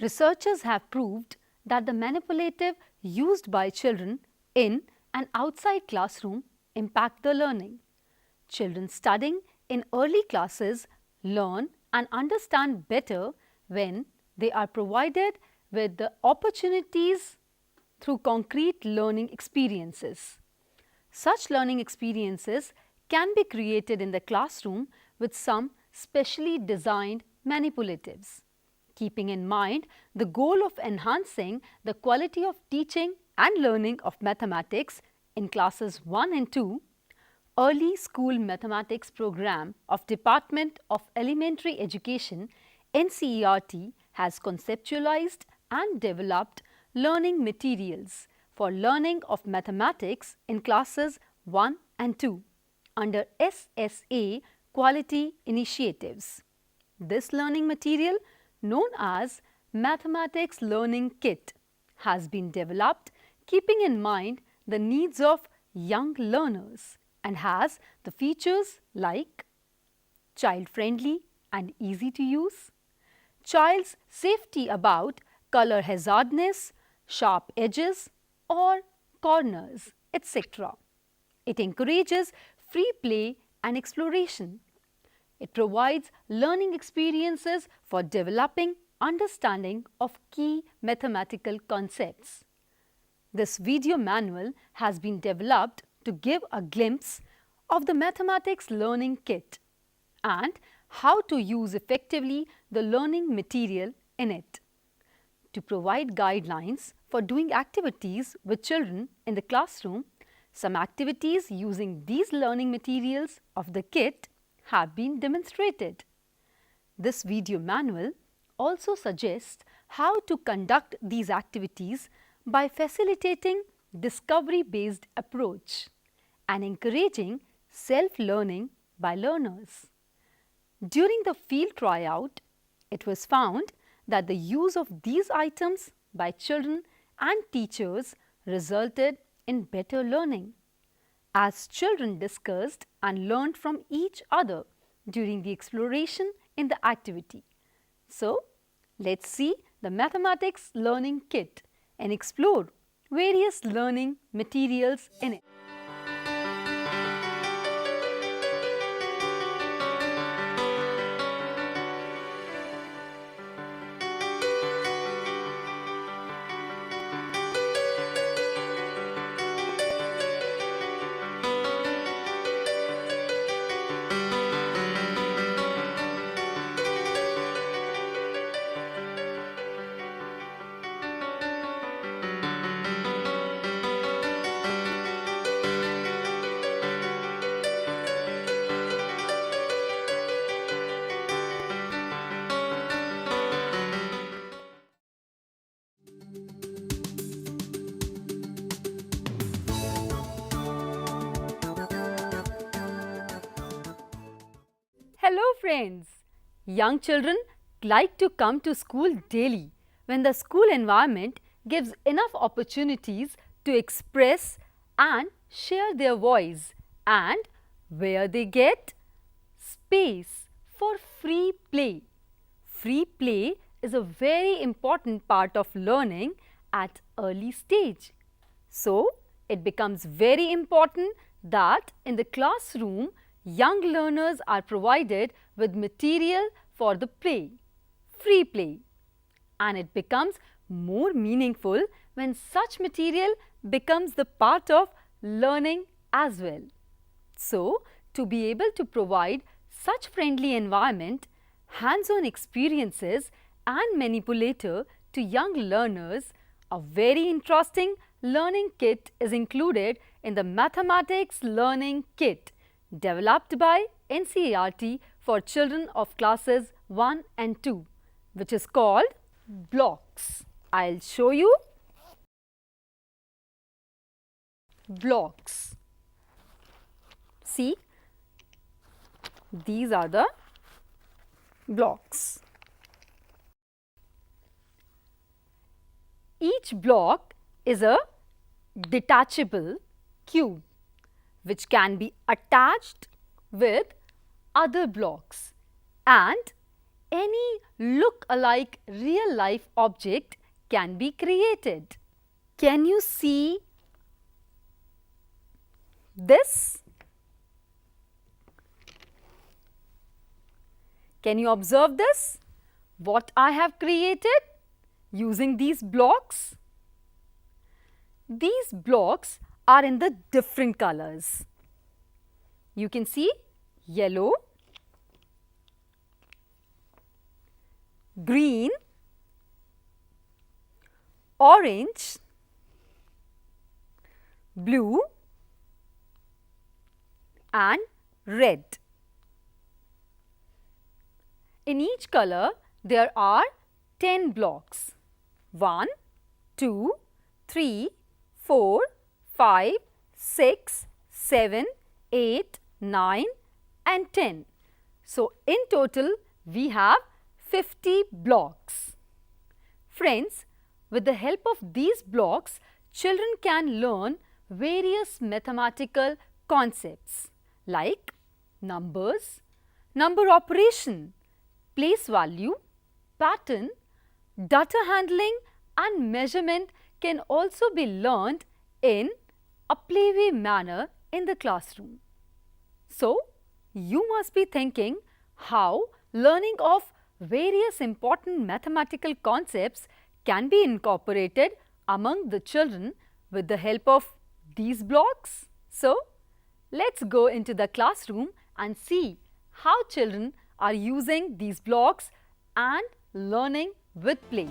Researchers have proved that the manipulative used by children in and outside classroom impact the learning. Children studying in early classes learn and understand better when they are provided with the opportunities through concrete learning experiences. Such learning experiences can be created in the classroom with some specially designed manipulatives. Keeping in mind the goal of enhancing the quality of teaching and learning of mathematics in classes 1 and 2, Early School Mathematics Program of Department of Elementary Education NCERT has conceptualized and developed learning materials for learning of mathematics in classes 1 and 2 under SSA quality initiatives. This learning material, known as Mathematics Learning Kit, has been developed keeping in mind the needs of young learners and has the features like child-friendly and easy to use, child's safety about color hazardness, sharp edges or corners, etc. It encourages free play and exploration. It provides learning experiences for developing understanding of key mathematical concepts. This video manual has been developed to give a glimpse of the Mathematics Learning Kit and how to use effectively the learning material in it. To provide guidelines for doing activities with children in the classroom, some activities using these learning materials of the kit have been demonstrated. This video manual also suggests how to conduct these activities by facilitating discovery-based approach and encouraging self-learning by learners. During the field tryout, it was found that the use of these items by children and teachers resulted in better learning, as children discussed and learned from each other during the exploration in the activity. So, let's see the Mathematics Learning Kit and explore various learning materials in it. Hello friends! Young children like to come to school daily when the school environment gives enough opportunities to express and share their voice and where they get space for free play. Free play is a very important part of learning at early stage. So, it becomes very important that in the classroom, young learners are provided with material for the play, free play. And it becomes more meaningful when such material becomes the part of learning as well. So, to be able to provide such friendly environment, hands-on experiences and manipulator to young learners, a very interesting learning kit is included in the Mathematics Learning Kit developed by NCERT for children of classes 1 and 2, which is called blocks. I'll show you blocks. See, these are the blocks. Each block is a detachable cube which can be attached with other blocks, and any look-alike real-life object can be created. Can you see this? Can you observe this? What I have created using these blocks? These blocks are in the different colors. You can see yellow, green, orange, blue and red. In each color, there are 10 blocks. 1, 2, 3, 4, 5, 6, 7, 8, 9 and 10. So, in total, we have 50 blocks. Friends, with the help of these blocks, children can learn various mathematical concepts like numbers, number operation, place value, pattern, data handling and measurement can also be learned in a playway manner in the classroom. So, you must be thinking how learning of various important mathematical concepts can be incorporated among the children with the help of these blocks. So, let's go into the classroom and see how children are using these blocks and learning with play.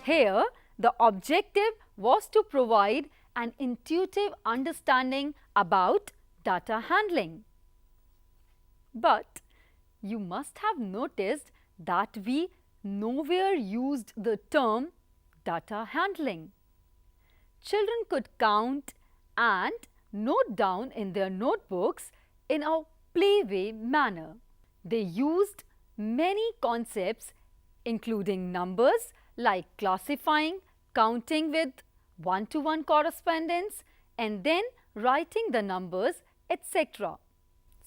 Here, the objective was to provide an intuitive understanding about data handling. But you must have noticed that we nowhere used the term data handling. Children could count and note down in their notebooks in a playway manner. They used many concepts including numbers like classifying, counting with one-to-one correspondence and then writing the numbers, etc.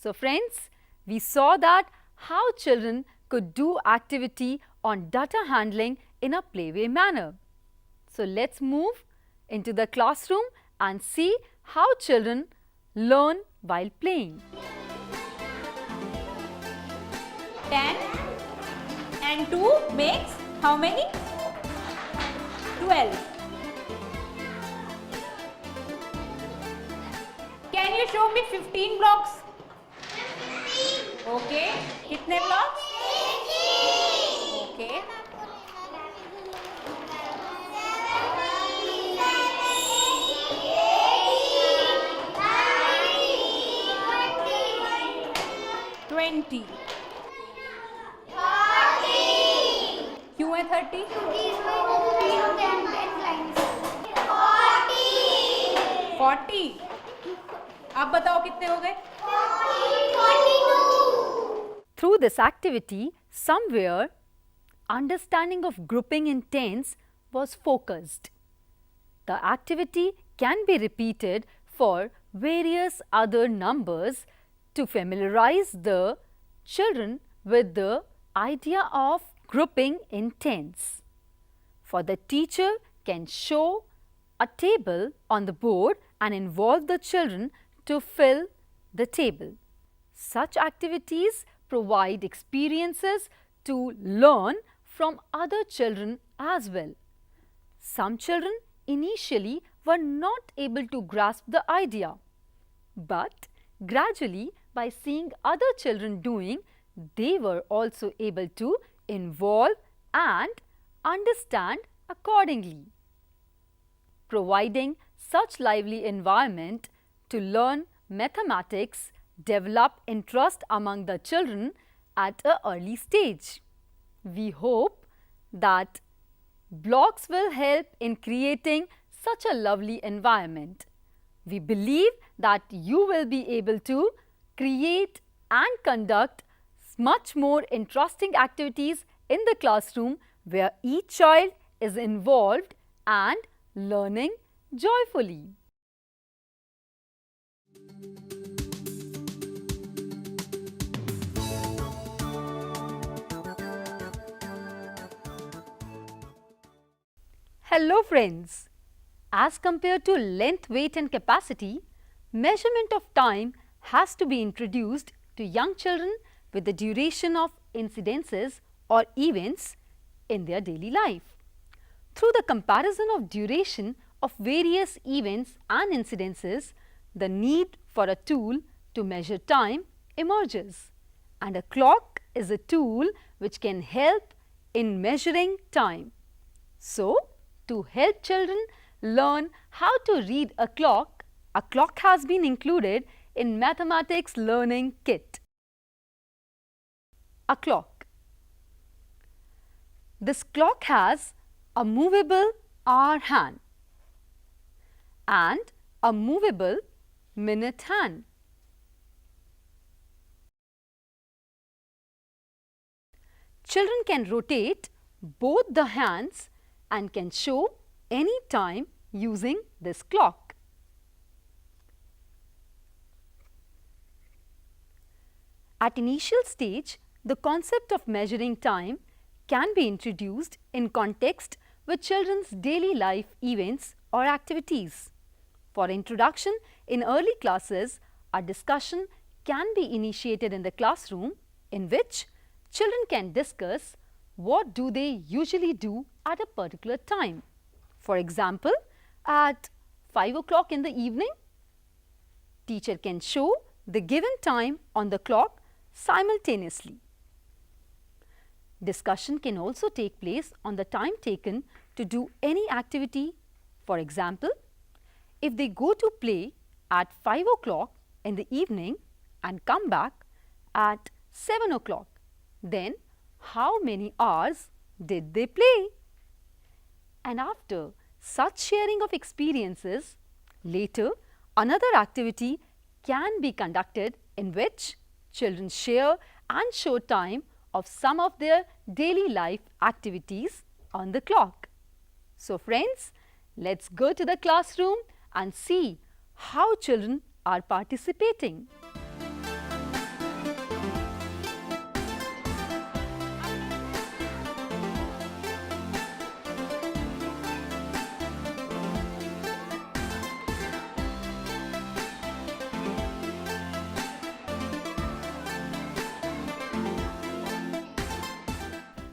So friends, we saw that how children could do activity on data handling in a playway manner. So let's move into the classroom and see how children learn while playing. 10 and 2 makes how many? 12. Can you show me 15 blocks? 15. Okay. कितने blocks? 18. Okay. 20. 30. क्यों है 30? 40. अब बताओ कितने हो गए? 42. Through this activity, somewhere understanding of grouping in tens was focused. The activity can be repeated for various other numbers to familiarize the children with the idea of grouping in tens. For the teacher can show a table on the board and involve the children to fill the table. Such activities provide experiences to learn from other children as well. Some children initially were not able to grasp the idea, but gradually by seeing other children doing, they were also able to involve and understand accordingly. Providing such lively environment to learn mathematics develop interest among the children at an early stage. We hope that blocks will help in creating such a lovely environment. We believe that you will be able to create and conduct much more interesting activities in the classroom where each child is involved and learning joyfully. Hello friends! As compared to length, weight and capacity, measurement of time has to be introduced to young children with the duration of incidences or events in their daily life. Through the comparison of duration of various events and incidences, the need for a tool to measure time emerges, and a clock is a tool which can help in measuring time. So, to help children learn how to read a clock has been included in Mathematics Learning Kit. A clock. This clock has a movable hour hand and a movable minute hand. Children can rotate both the hands and can show any time using this clock. At initial stage, the concept of measuring time can be introduced in context with children's daily life events or activities. For introduction in early classes, a discussion can be initiated in the classroom in which children can discuss what do they usually do at a particular time. For example, at 5 o'clock in the evening, teacher can show the given time on the clock simultaneously. Discussion can also take place on the time taken to do any activity. For example, if they go to play at 5 o'clock in the evening and come back at 7 o'clock, then how many hours did they play? And after such sharing of experiences, later another activity can be conducted in which children share and show time of some of their daily life activities on the clock. So friends, let's go to the classroom and see how children are participating.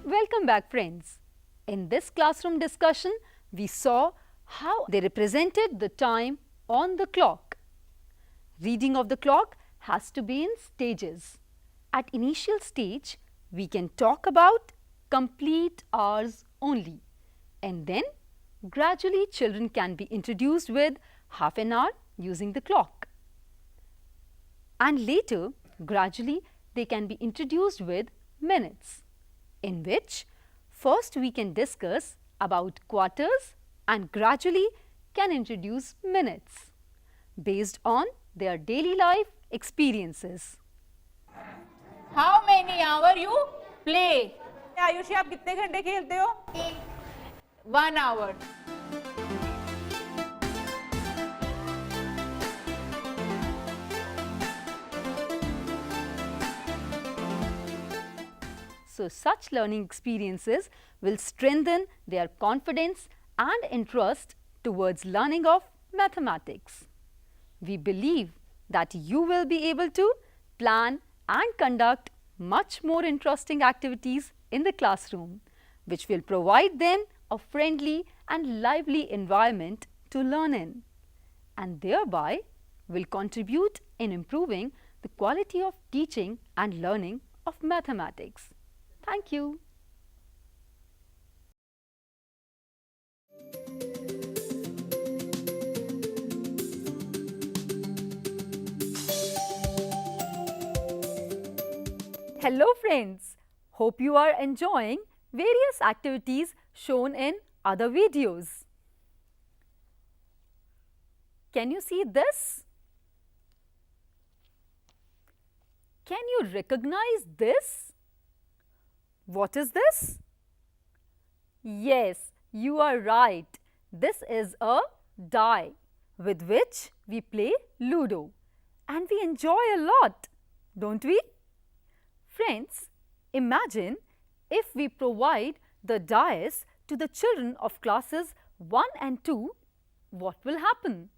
Welcome back friends. In this classroom discussion, we saw how they represented the time on the clock. Reading of the clock has to be in stages. At initial stage, we can talk about complete hours only, and then gradually children can be introduced with half an hour using the clock. And later, gradually they can be introduced with minutes, in which first we can discuss about quarters and gradually can introduce minutes based on their daily life experiences. How many hours you play? Ayushi, आप कितने घंटे खेलते हो? 1 hour. So such learning experiences will strengthen their confidence and interest towards learning of mathematics. We believe that you will be able to plan and conduct much more interesting activities in the classroom, which will provide them a friendly and lively environment to learn in, and thereby will contribute in improving the quality of teaching and learning of mathematics. Thank you. Hello friends! Hope you are enjoying various activities shown in other videos. Can you see this? Can you recognize this? What is this? Yes, you are right. This is a die with which we play Ludo and we enjoy a lot, don't we? Friends, imagine if we provide the dice to the children of classes 1 and 2, what will happen?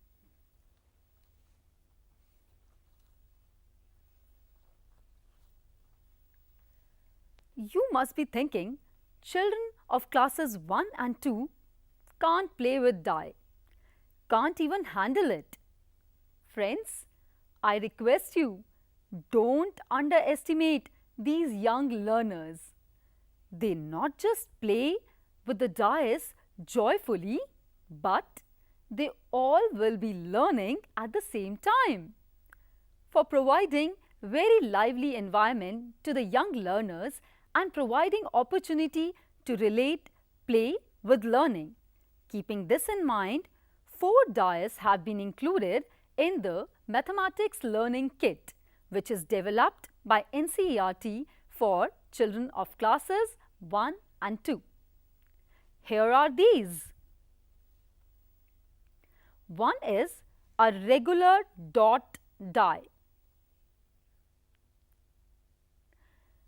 You must be thinking, children of classes 1 and 2 can't play with die, can't even handle it. Friends, I request you, don't underestimate these young learners. They not just play with the dice joyfully, but they all will be learning at the same time. For providing very lively environment to the young learners and providing opportunity to relate play with learning. Keeping this in mind, 4 dice have been included in the Mathematics Learning Kit, which is developed by NCERT for children of classes 1 and 2. Here are these. One is a regular dot die.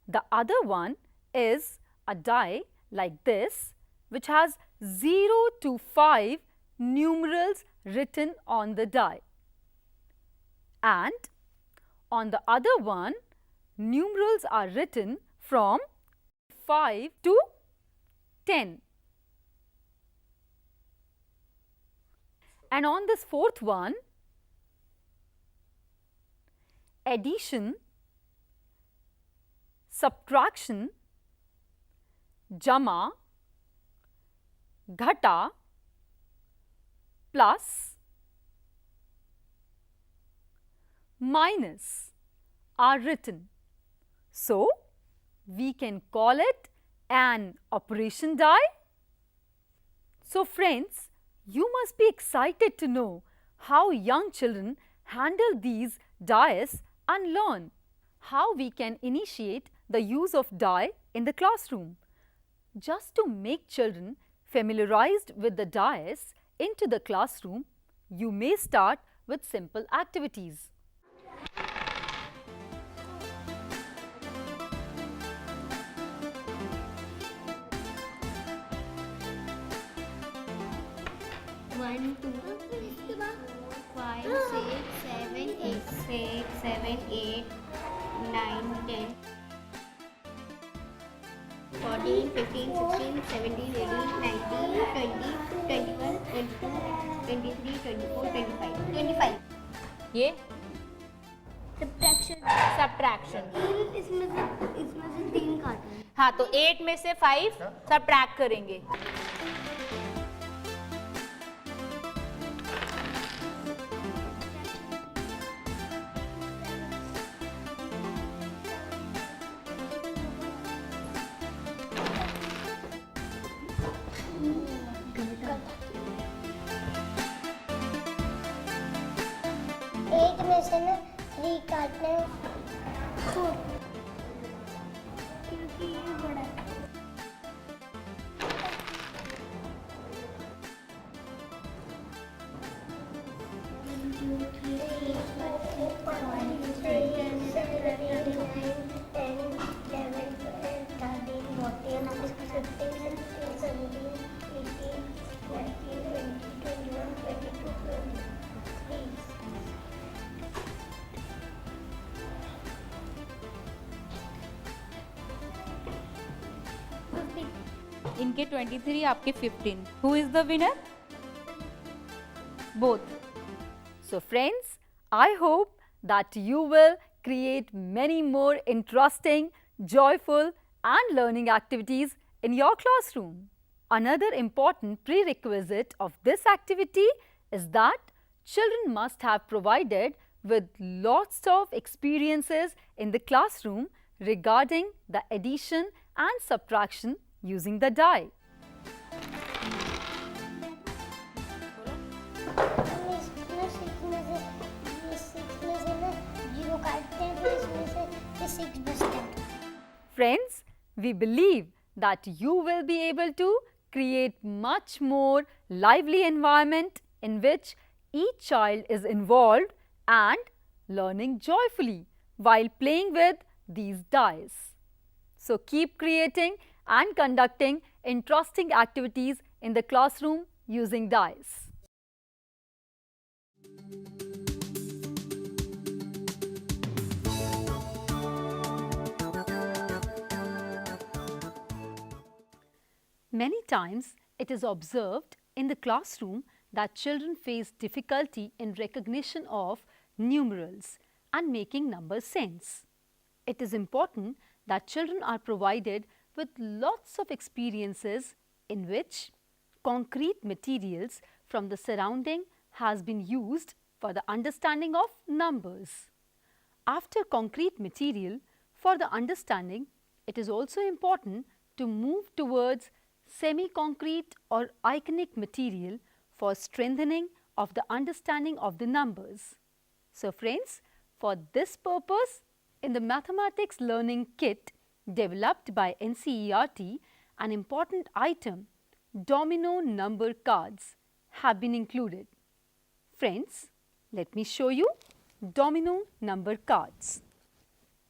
The other one is a die like this, which has 0 to 5 numerals written on the die. And on the other one, numerals are written from 5 to 10. And on this fourth one, addition, subtraction, jama, ghata, plus, minus are written. So, we can call it an operation die. So, friends, you must be excited to know how young children handle these dice and learn how we can initiate the use of die in the classroom. Just to make children familiarized with the dice into the classroom, you may start with simple activities. One, two, 5, 6, 7, 8, 6, 7, 8, 9, 10, 14, 15, 16, 17, 18, 19, 20, 21, 22, 23, 24, 25, 25. ये Subtraction. Subtraction. इसमें से 3 काटना है. हाँ, तो 8 में से 5 subtract करेंगे. एक में से ना 3 काटने हैं. क्योंकि ये बड़ा है. इनके 23, आपके 15. Who is the winner? Both. So friends, I hope that you will create many more interesting, joyful and learning activities in your classroom. Another important prerequisite of this activity is that children must have provided with lots of experiences in the classroom regarding the addition and subtraction using the die. Friends, we believe that you will be able to create much more lively environment in which each child is involved and learning joyfully while playing with these dice. So keep creating and conducting interesting activities in the classroom using dice. Many times it is observed in the classroom that children face difficulty in recognition of numerals and making numbers sense. It is important that children are provided with lots of experiences in which concrete materials from the surrounding has been used for the understanding of numbers. After concrete material for the understanding, it is also important to move towards semi-concrete or iconic material for strengthening of the understanding of the numbers. So friends, for this purpose, in the mathematics learning kit developed by NCERT, an important item, domino number cards, have been included. Friends, let me show you domino number cards.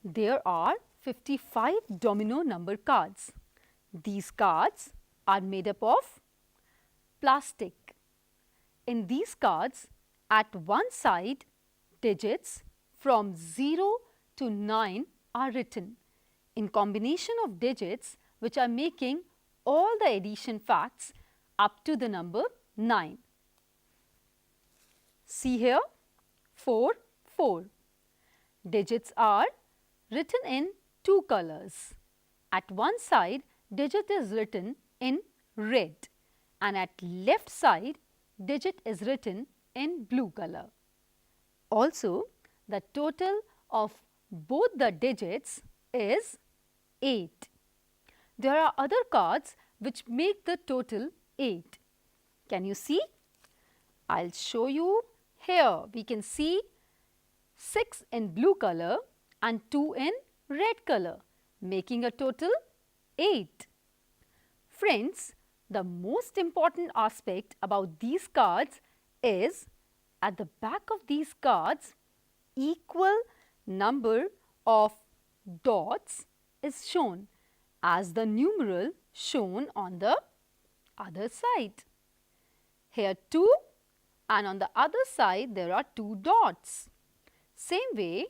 There are 55 domino number cards. These cards are made up of plastic. In these cards, at one side, digits from 0 to 9 are written in combination of digits which are making all the addition facts up to the number 9. See here, 4, 4. Digits are written in two colors. At one side, digit is written in red and at left side, digit is written in blue color. Also, the total of both the digits is 8. There are other cards which make the total 8. Can you see? I'll show you here. We can see 6 in blue color and 2 in red color, making a total 8. Friends, the most important aspect about these cards is at the back of these cards, equal number of dots is shown as the numeral shown on the other side. Here 2 and on the other side there are 2 dots. Same way,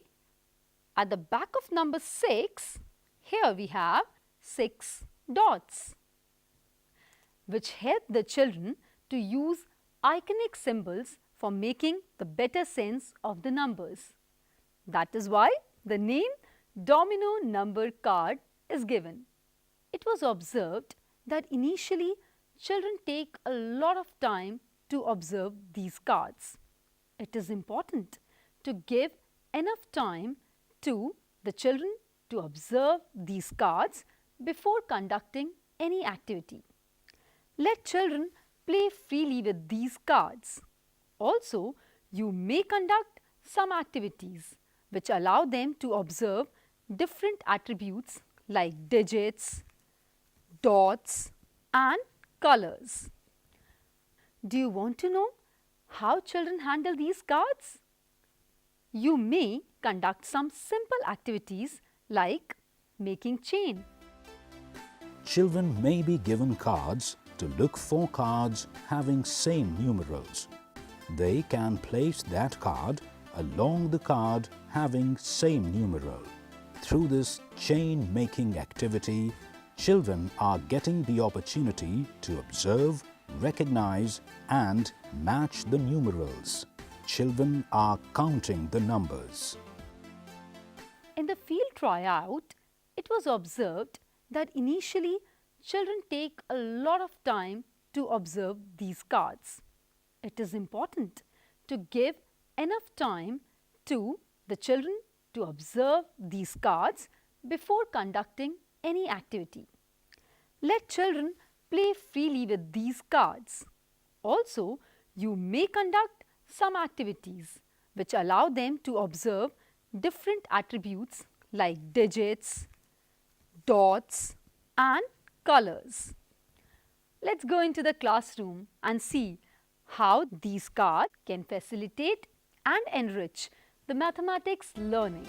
at the back of number 6, here we have 6 dots, which help the children to use iconic symbols for making the better sense of the numbers. That is why the name domino number card is given. It was observed that initially children take a lot of time to observe these cards. It is important to give enough time to the children to observe these cards before conducting any activity. Let children play freely with these cards. Also, you may conduct some activities which allow them to observe different attributes like digits, dots and colors. Do you want to know how children handle these cards? You may conduct some simple activities like making chain. Children may be given cards to look for cards having same numerals. They can place that card along the card having same numeral. Through this chain-making activity, children are getting the opportunity to observe, recognize and match the numerals. Children are counting the numbers. In the field tryout, it was observed that initially children take a lot of time to observe these cards. It is important to give enough time to the children to observe these cards before conducting any activity. Let children play freely with these cards. Also, you may conduct some activities which allow them to observe different attributes like digits, dots and colors. Let's go into the classroom and see how these cards can facilitate and enrich the mathematics learning.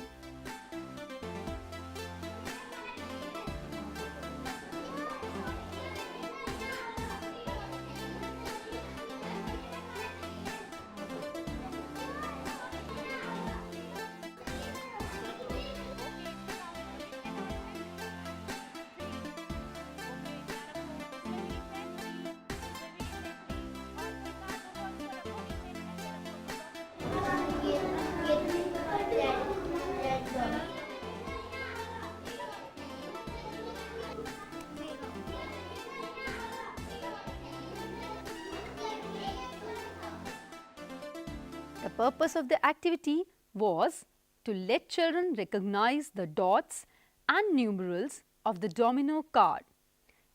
The purpose of the activity was to let children recognize the dots and numerals of the domino card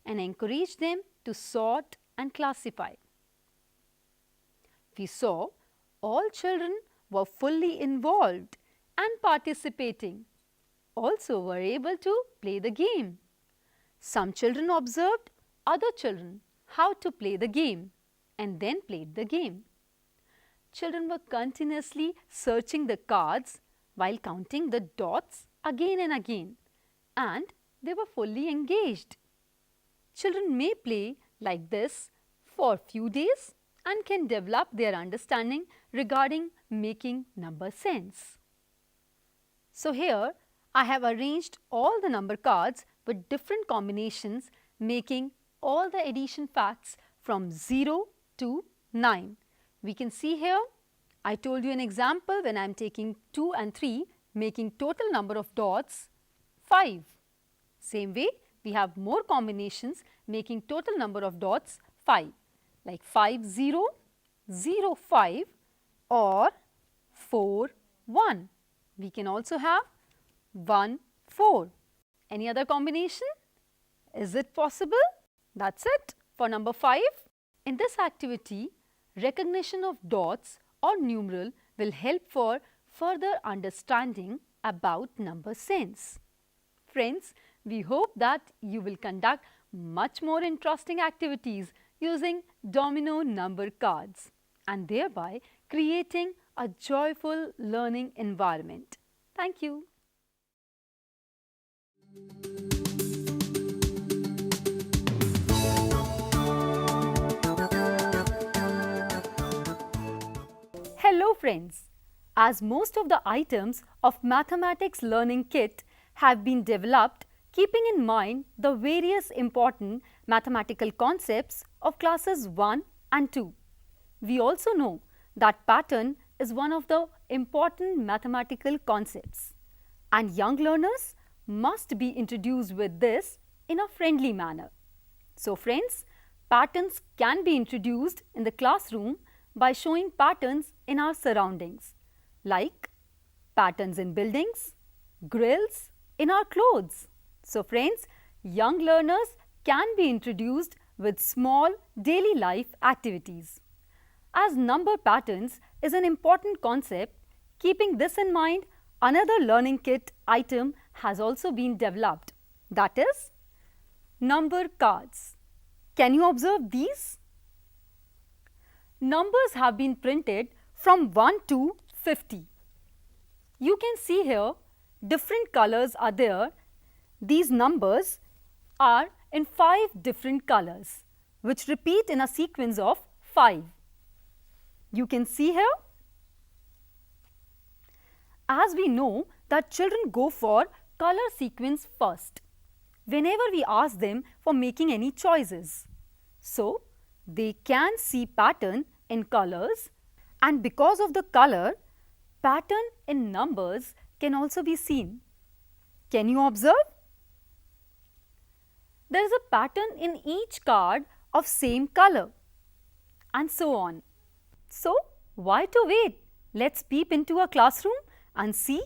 and encourage them to sort and classify. We saw all children were fully involved and participating, also were able to play the game. Some children observed other children how to play the game and then played the game. Children were continuously searching the cards while counting the dots again and again, and they were fully engaged. Children may play like this for a few days and can develop their understanding regarding making number sense. So here I have arranged all the number cards with different combinations, making all the addition facts from 0 to 9. We can see here, I told you an example when I am taking 2 and 3, making total number of dots 5. Same way, we have more combinations making total number of dots 5, like 5 0, 0 5 or 4 1. We can also have 1 4. Any other combination? Is it possible? That's it for number 5. In this activity, recognition of dots or numeral will help for further understanding about number sense. Friends, we hope that you will conduct much more interesting activities using domino number cards and thereby creating a joyful learning environment. Thank you. Hello friends, as most of the items of mathematics learning kit have been developed keeping in mind the various important mathematical concepts of classes 1 and 2. We also know that pattern is one of the important mathematical concepts and young learners must be introduced with this in a friendly manner. So friends, patterns can be introduced in the classroom by showing patterns in our surroundings like patterns in buildings, grills, in our clothes. So friends, young learners can be introduced with small daily life activities. As number patterns is an important concept, keeping this in mind, another learning kit item has also been developed, that is number cards. Can you observe these? Numbers have been printed from 1 to 50. You can see here different colors are there. These numbers are in 5 different colors which repeat in a sequence of 5. You can see here. As we know that children go for color sequence first whenever we ask them for making any choices. So, they can see pattern in colors and because of the color, pattern in numbers can also be seen. Can you observe? There is a pattern in each card of same color and so on. So, why to wait? Let's peep into a classroom and see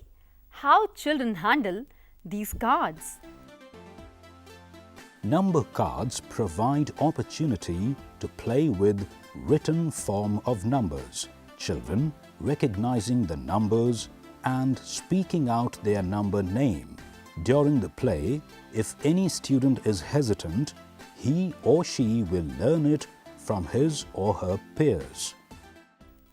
how children handle these cards? Number cards provide opportunity to play with written form of numbers. Children recognizing the numbers and speaking out their number name. During the play, if any student is hesitant, he or she will learn it from his or her peers.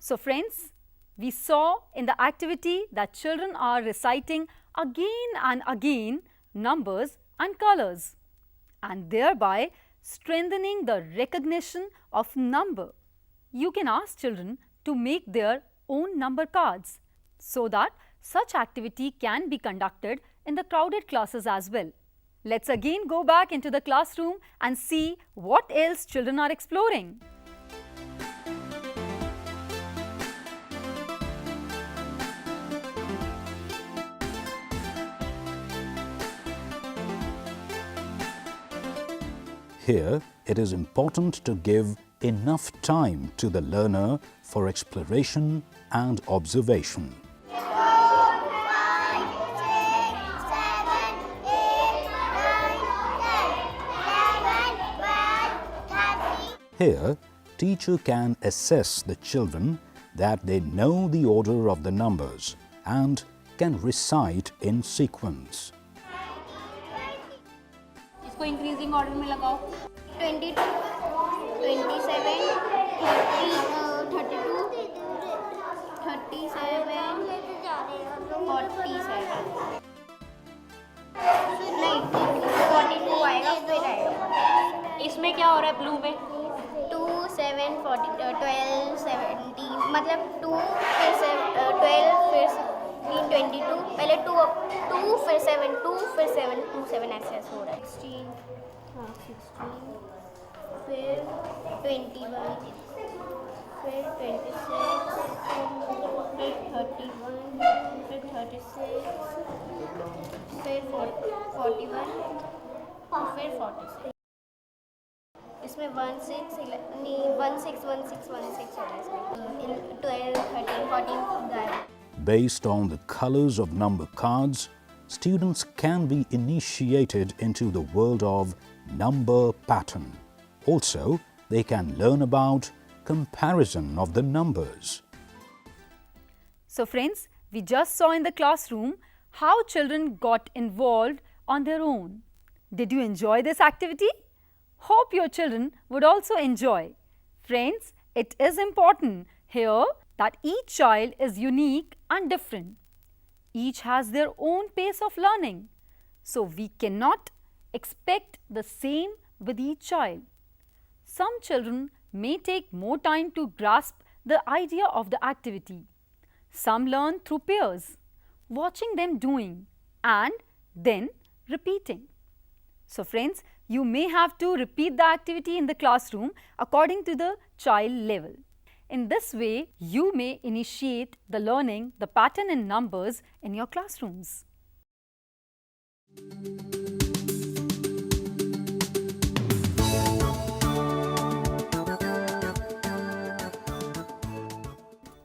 So friends, we saw in the activity that children are reciting again and again numbers and colors, and thereby strengthening the recognition of number. You can ask children to make their own number cards so that such activity can be conducted in the crowded classes as well. Let's again go back into the classroom and see what else children are exploring. Here, it is important to give enough time to the learner for exploration and observation. Here, teacher can assess the children that they know the order of the numbers and can recite in sequence. इसको increasing order में लगाओ. 22, 27, 30, 32, 37, 47. नहीं, 42 आएगा फिर आएगा. इसमें क्या हो रहा है ब्लू में? 2, 7, 12, 17, मतलब 2 फिर 12 फिर 22, पहले 2 फिर 7, 2 फिर 7, 2 7 ऐसे हो रहा है. 16, हाँ 16, फिर 21, फिर 26, फिर 31, फिर 36, फिर 41, फिर 46. इसमें 1 6 नहीं 1 6 1 6 1 6 हो रहा है इसमें. 12 13 14 गायब. Based on the colors of number cards, students can be initiated into the world of number pattern. Also, they can learn about comparison of the numbers. So friends, we just saw in the classroom how children got involved on their own. Did you enjoy this activity? Hope your children would also enjoy. Friends, it is important here that each child is unique and different. Each has their own pace of learning. So we cannot expect the same with each child. Some children may take more time to grasp the idea of the activity. Some learn through peers, watching them doing and then repeating. So friends, you may have to repeat the activity in the classroom according to the child level. In this way, you may initiate the learning, the pattern in numbers in your classrooms.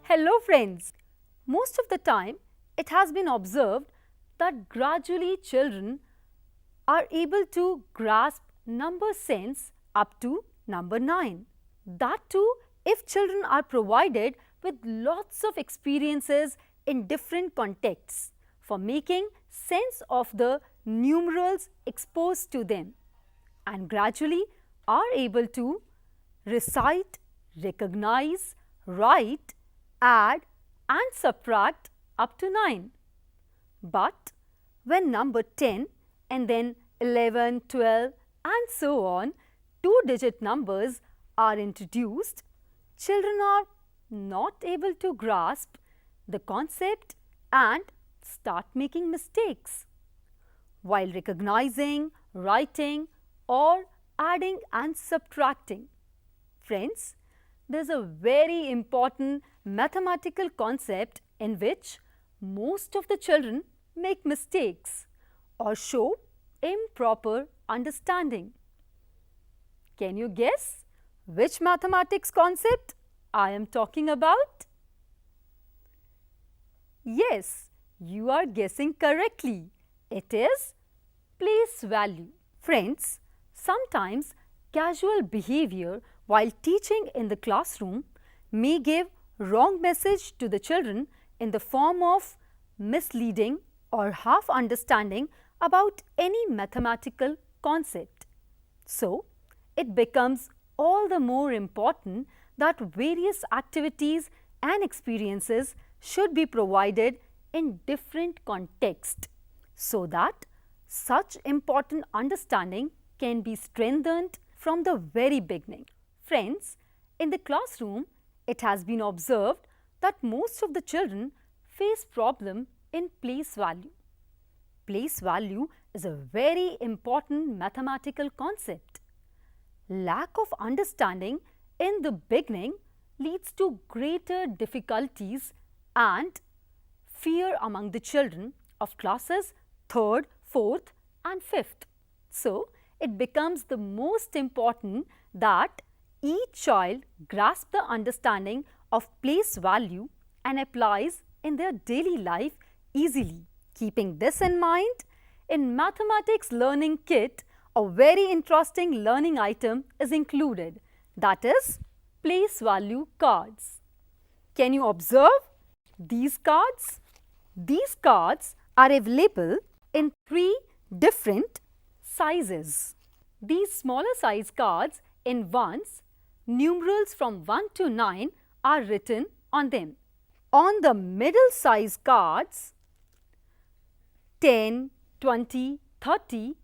Hello friends! Most of the time, it has been observed that gradually children are able to grasp number sense up to number 9. That too, if children are provided with lots of experiences in different contexts for making sense of the numerals exposed to them, and gradually are able to recite, recognize, write, add and subtract up to 9. But when number 10 and then 11, 12 and so on, two-digit numbers are introduced, children are not able to grasp the concept and start making mistakes. While recognizing, writing or adding and subtracting. Friends, there's a very important mathematical concept in which most of the children make mistakes or show improper understanding. Can you guess which mathematics concept I am talking about? Yes, you are guessing correctly. It is place value. Friends, sometimes casual behavior while teaching in the classroom may give wrong message to the children in the form of misleading or half understanding about any mathematical concept. So, it becomes all the more important that various activities and experiences should be provided in different contexts so that such important understanding can be strengthened from the very beginning. Friends, in the classroom, it has been observed that most of the children face problem in place value. Place value is a very important mathematical concept. Lack of understanding in the beginning leads to greater difficulties and fear among the children of classes 3rd, 4th and 5th. So, it becomes the most important that each child grasps the understanding of place value and applies in their daily life easily. Keeping this in mind, in Mathematics Learning Kit, a very interesting learning item is included, that is place value cards. Can you observe these cards? These cards are available in 3 different sizes. These smaller size cards in ones, numerals from 1 to 9 are written on them. On the middle size cards, 10, 20, 30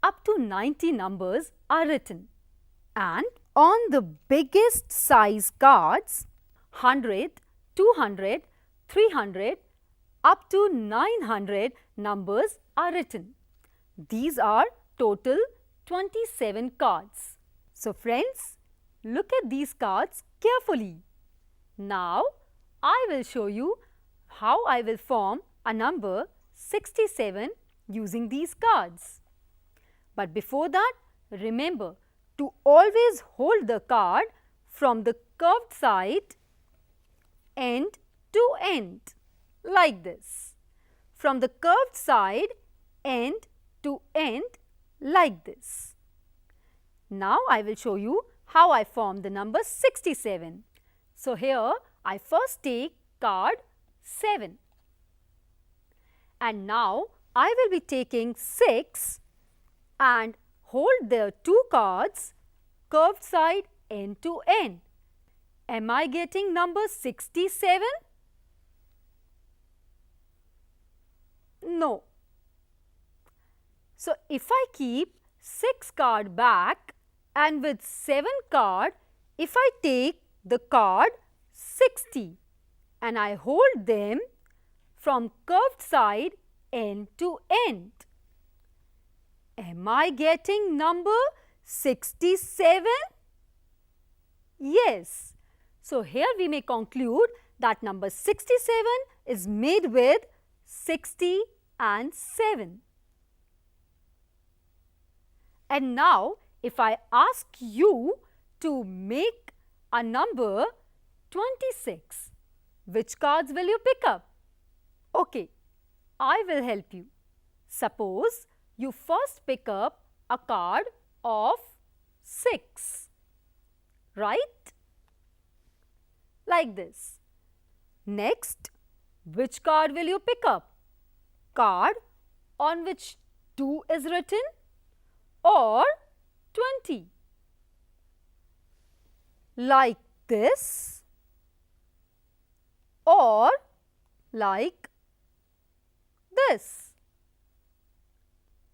up to 90 numbers are written, and on the biggest size cards 100, 200, 300 up to 900 numbers are written. These are total 27 cards. So friends, look at these cards carefully. Now I will show you how I will form a number 67 using these cards. But before that, remember to always hold the card from the curved side end to end like this. From the curved side end to end like this. Now I will show you how I form the number 67. So here I first take card 7. And now I will be taking 6 and hold the 2 cards curved side end to end. Am I getting number 67? No. So if I keep 6 card back and with 7 card, if I take the card 60 and I hold them from curved side end to end, am I getting number 67? Yes. So here we may conclude that number 67 is made with 60 and 7. And now if I ask you to make a number 26, which cards will you pick up? Okay, I will help you. Suppose you first pick up a card of 6, right? Like this. Next, which card will you pick up? Card on which 2 is written or 20? Like this or like this.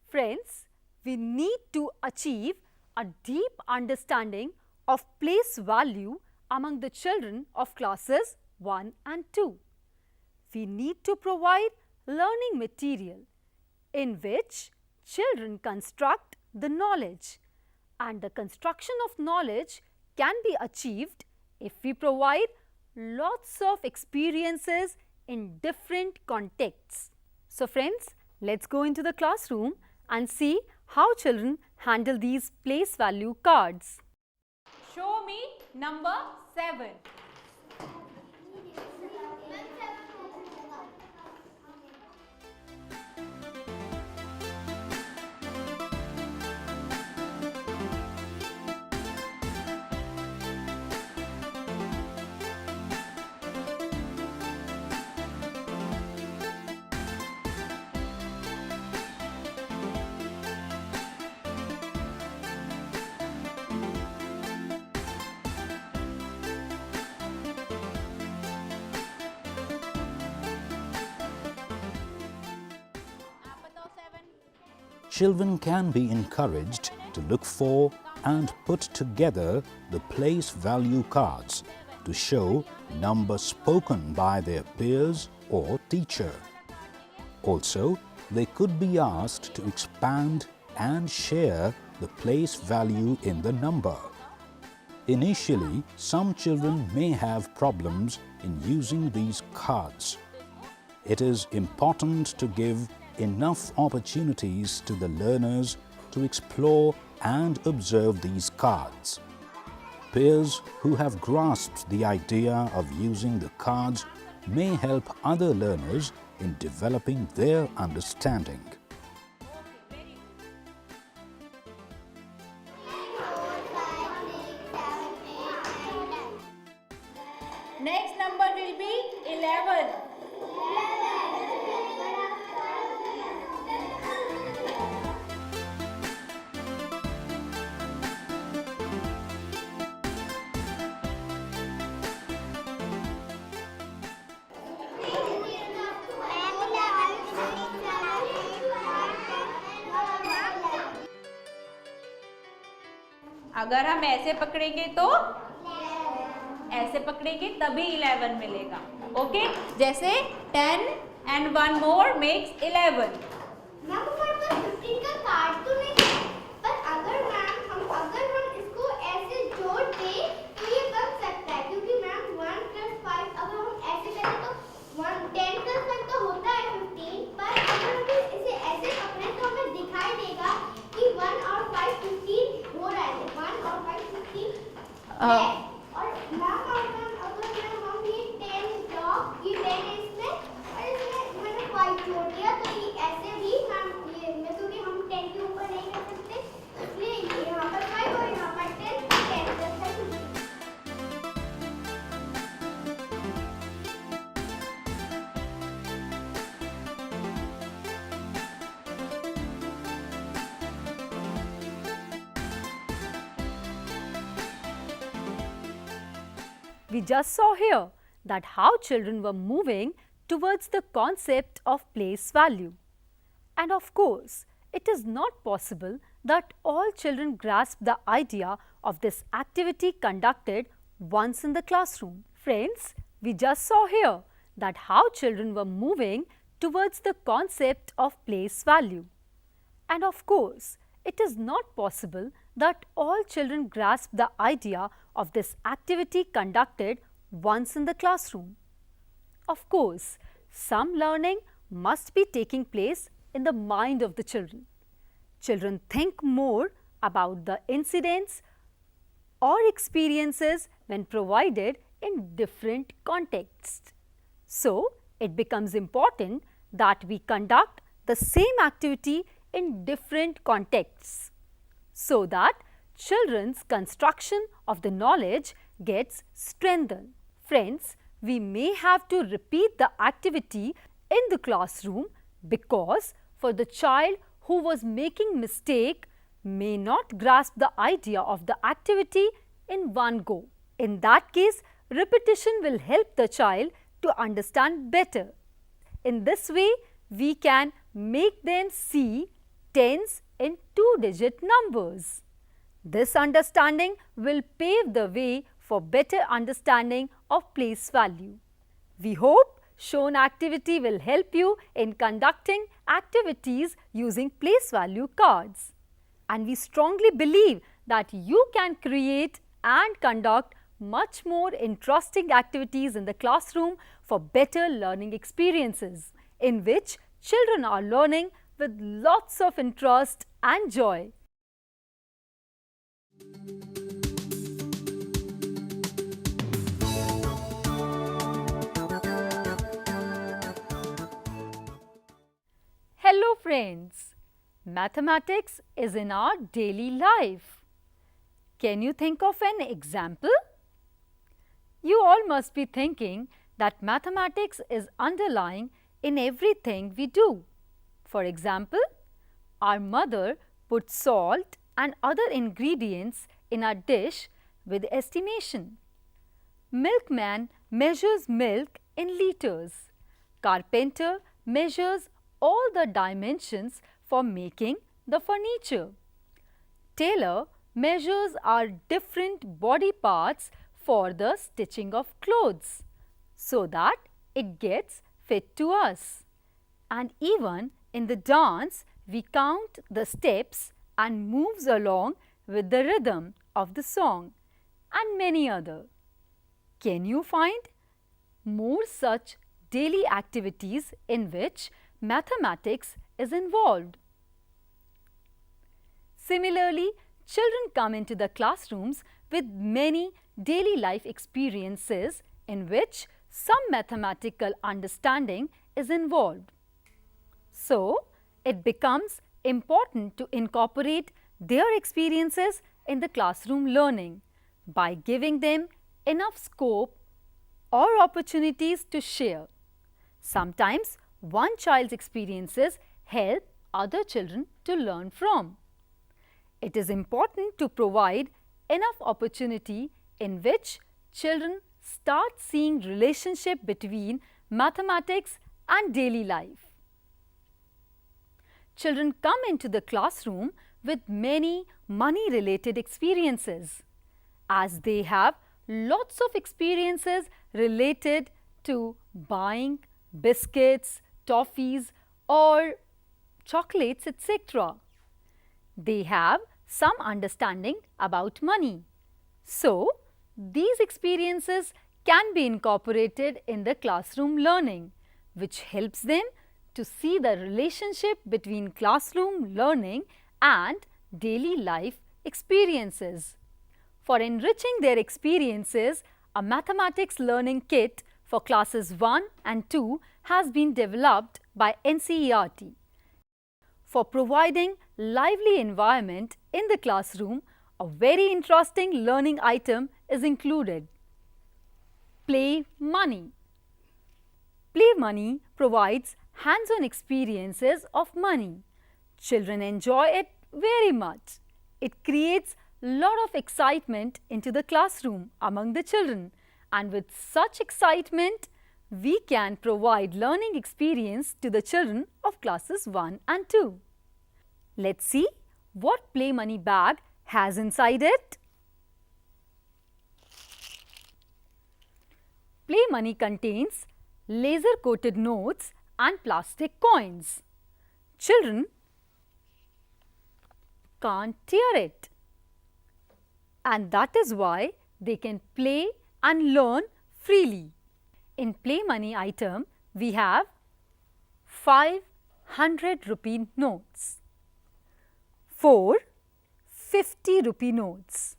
Friends, we need to achieve a deep understanding of place value among the children of classes 1 and 2. We need to provide learning material in which children construct the knowledge, and the construction of knowledge can be achieved if we provide lots of experiences in different contexts. So friends, let's go into the classroom and see how children handle these place value cards. Show me number 7. children can be encouraged to look for and put together the place value cards to show numbers spoken by their peers or teacher. Also, they could be asked to expand and share the place value in the number. Initially, some children may have problems in using these cards. It is important to give enough opportunities to the learners to explore and observe these cards. Peers who have grasped the idea of using the cards may help other learners in developing their understanding. Next number will be 11. अगर हम ऐसे पकड़ेंगे तो ऐसे पकड़ेंगे तभी 11 मिलेगा. Okay, जैसे 10 and 1 more makes 11. मैम हमारे पास 15 का कार्ड तो नहीं है, पर अगर हम इसको ऐसे जोड़ दें तो ये बन सकता है, क्योंकि मैम 1 + 5 अगर हम ऐसे करें तो 10 + 1 तो होता है 15, पर अगर हम इसे ऐसे पकड़ें तो हमें दिखाई देगा कि 1 और 5 15 हो रहा है. 1 और 5 15 है. और मैम अगर हम ये 10 ब्लॉक ये 10 है इसमें, और इसमें मैंने 5 जोड़ दिया तो ये ऐसे भी मैम ये क्योंकि हम 10 के ऊपर नहीं कर सकते, इसलिए यहाँ पर 5 और यहाँ पर 10 10 + 5 15. We just saw here that how children were moving towards the concept of place value. And of course, it is not possible that all children grasp the idea of this activity conducted once in the classroom. Friends, we just saw here that how children were moving towards the concept of place value. And of course, it is not possible that all children grasp the idea of this activity conducted once in the classroom. Of course, some learning must be taking place in the mind of the children. Children think more about the incidents or experiences when provided in different contexts. So, it becomes important that we conduct the same activity in different contexts so that children's construction of the knowledge gets strengthened. Friends, we may have to repeat the activity in the classroom because for the child who was making mistake may not grasp the idea of the activity in one go. In that case, repetition will help the child to understand better. In this way, we can make them see tens in two-digit numbers. This understanding will pave the way for better understanding of place value. We hope shown activity will help you in conducting activities using place value cards. And we strongly believe that you can create and conduct much more interesting activities in the classroom for better learning experiences, in which children are learning with lots of interest and joy. Hello friends, mathematics is in our daily life. Can you think of an example? You all must be thinking that mathematics is underlying in everything we do. For example, our mother puts salt and other ingredients in our dish with estimation. Milkman measures milk in liters. Carpenter measures all the dimensions for making the furniture. Tailor measures our different body parts for the stitching of clothes so that it gets fit to us. And even in the dance, we count the steps and moves along with the rhythm of the song and many other. Can you find more such daily activities in which mathematics is involved? Similarly, children come into the classrooms with many daily life experiences in which some mathematical understanding is involved. So, it becomes important to incorporate their experiences in the classroom learning by giving them enough scope or opportunities to share. Sometimes one child's experiences help other children to learn from. It is important to provide enough opportunity in which children start seeing relationship between mathematics and daily life. Children come into the classroom with many money-related experiences, as they have lots of experiences related to buying biscuits, toffees or chocolates, etc. They have some understanding about money. So, these experiences can be incorporated in the classroom learning, which helps them to see the relationship between classroom learning and daily life experiences. For enriching their experiences, a mathematics learning kit for classes 1 and 2 has been developed by NCERT. For providing lively environment in the classroom, a very interesting learning item is included. Play Money. Play Money provides hands-on experiences of money. Children enjoy it very much. It creates a lot of excitement into the classroom among the children, and with such excitement, we can provide learning experience to the children of classes 1 and 2. Let's see what Play Money bag has inside it. Play Money contains laser-coated notes and plastic coins. Children can't tear it, and that is why they can play and learn freely. In Play Money item, we have 500 rupee notes, 4 50 rupee notes,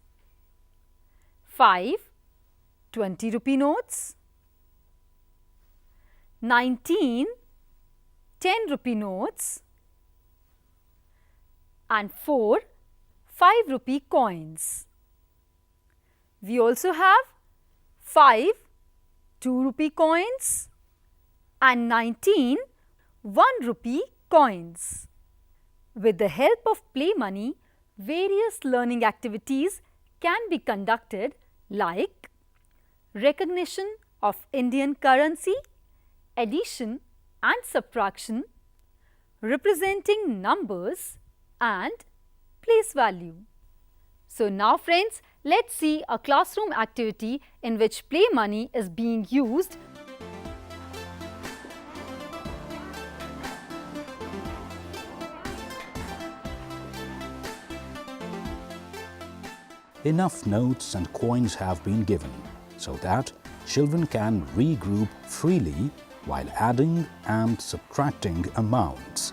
5 20 rupee notes, 19 10 rupee notes and 4 5 rupee coins. We also have 5 2 rupee coins and 19 1 rupee coins. With the help of Play Money, various learning activities can be conducted like recognition of Indian currency, addition and subtraction, representing numbers and place value. So now friends, let's see a classroom activity in which Play Money is being used. Enough notes and coins have been given so that children can regroup freely while adding and subtracting amounts.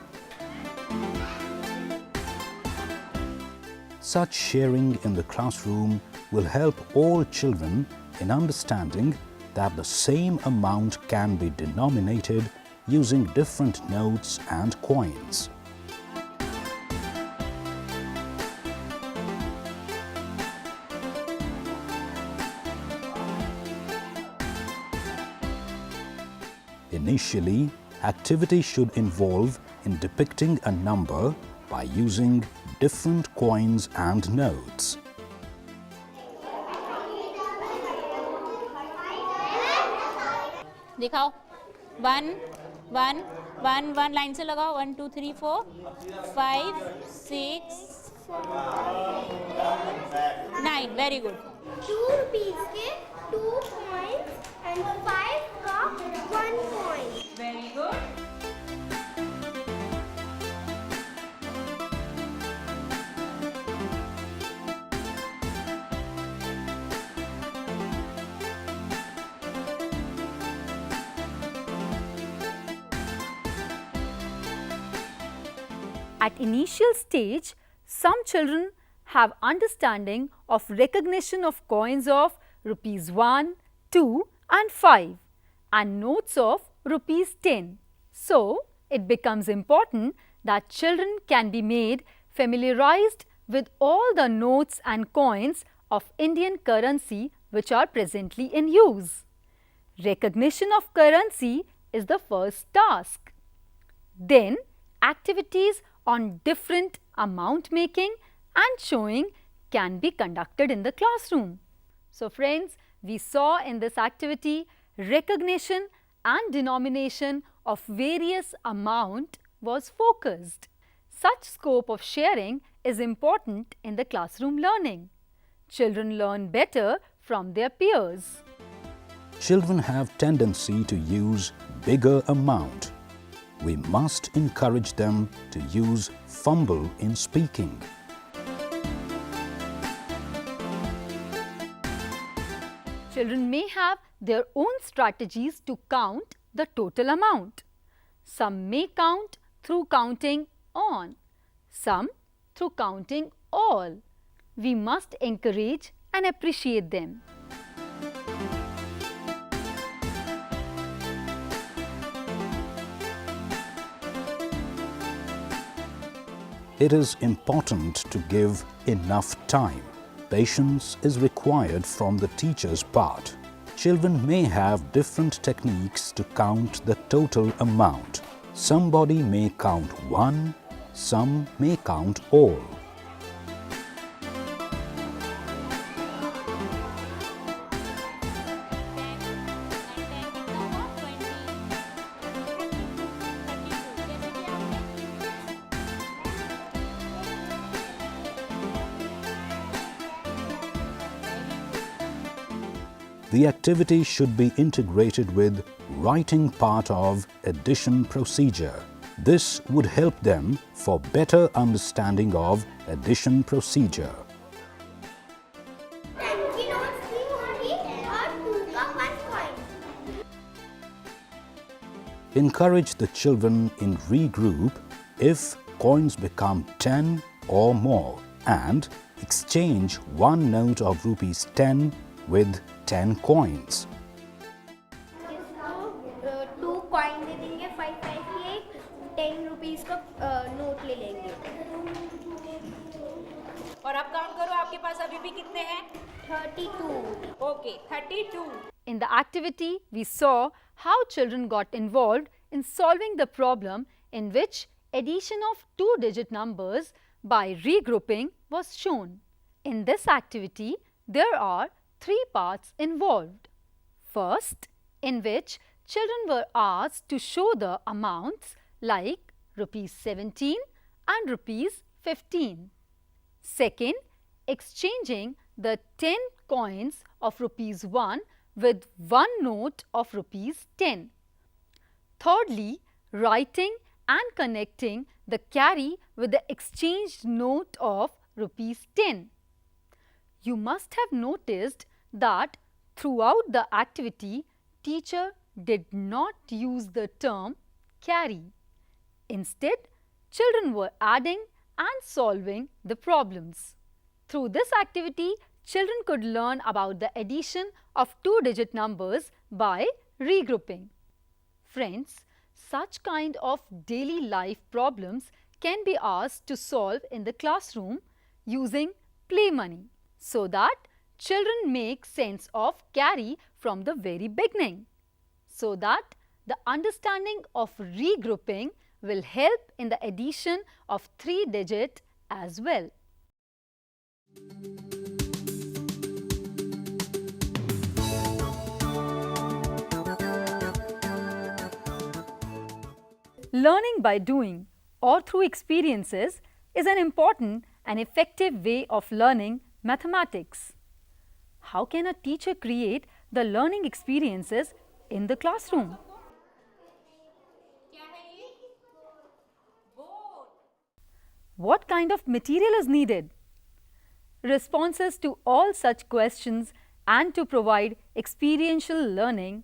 Such sharing in the classroom will help all children in understanding that the same amount can be denominated using different notes and coins. Initially, activity should involve in depicting a number by using different coins and notes. दिखाओ 1 1 1 1 line से लगाओ 1 2 3 4 5 6 9 very good 2 rupees के 2 coins and 5 का 1 coin. Very good At initial stage, some children have understanding of recognition of coins of rupees 1, 2 and 5 and notes of rupees 10. So, it becomes important that children can be made familiarized with all the notes and coins of Indian currency which are presently in use. Recognition of currency is the first task. Then, activities on different amount making and showing can be conducted in the classroom. So friends, we saw in this activity recognition and denomination of various amount was focused. Such scope of sharing is important in the classroom learning. Children learn better from their peers. Children have tendency to use bigger amount. We must encourage them to use fumble in speaking. Children may have their own strategies to count the total amount. Some may count through counting on, some through counting all. We must encourage and appreciate them. It is important to give enough time. Patience is required from the teacher's part. Children may have different techniques to count the total amount. Somebody may count one, some may count all. The activity should be integrated with writing part of addition procedure. This would help them for better understanding of addition procedure. 10 की notes थी हमारी और 2 का 1 coin. Encourage the children in regroup if coins become 10 or more and exchange one note of rupees 10 with 10 coins. इसको 2 coin दे देंगे 5 की एक 10 rupees का नोट ले लेंगे. और अब काउंट करो आपके पास अभी भी कितने हैं 32. Okay 32 In the activity, we saw how children got involved in solving the problem in which addition of two-digit numbers by regrouping was shown. In this activity, there are 3 parts involved. First, in which children were asked to show the amounts like rupees 17 and rupees 15. Second, exchanging the 10 coins of rupees 1 with one note of rupees 10. Thirdly, writing and connecting the carry with the exchanged note of rupees 10. You must have noticed that throughout the activity, teacher did not use the term carry. Instead, children were adding and solving the problems. Through this activity, children could learn about the addition of two-digit numbers by regrouping. Friends, such kind of daily life problems can be asked to solve in the classroom using play money, so that children make sense of carry from the very beginning, so that the understanding of regrouping will help in the addition of 3-digit as well. Learning by doing or through experiences is an important and effective way of learning mathematics. How can a teacher create the learning experiences in the classroom? What kind of material is needed? Responses to all such questions and to provide experiential learning,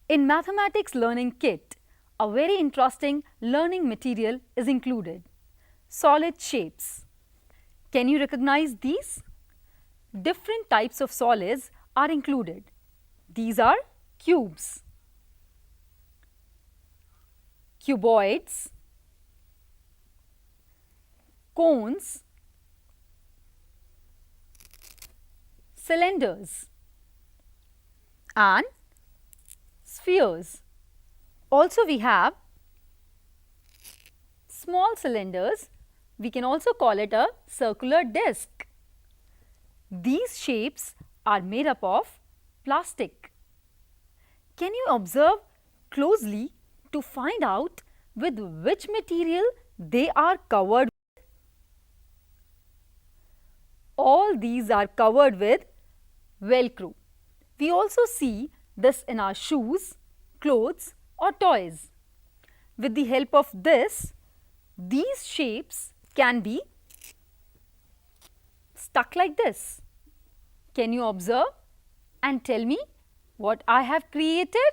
in Mathematics Learning Kit, a very interesting learning material is included. Solid shapes. Can you recognize these? Different types of solids are included. These are cubes, cuboids, cones, cylinders, and spheres. Also we have small cylinders. We can also call it a circular disc. These shapes are made up of plastic. Can you observe closely to find out with which material they are covered? All these are covered with Velcro. We also see this in our shoes, clothes or toys. With the help of this, these shapes can be stuck like this. Can you observe and tell me what I have created?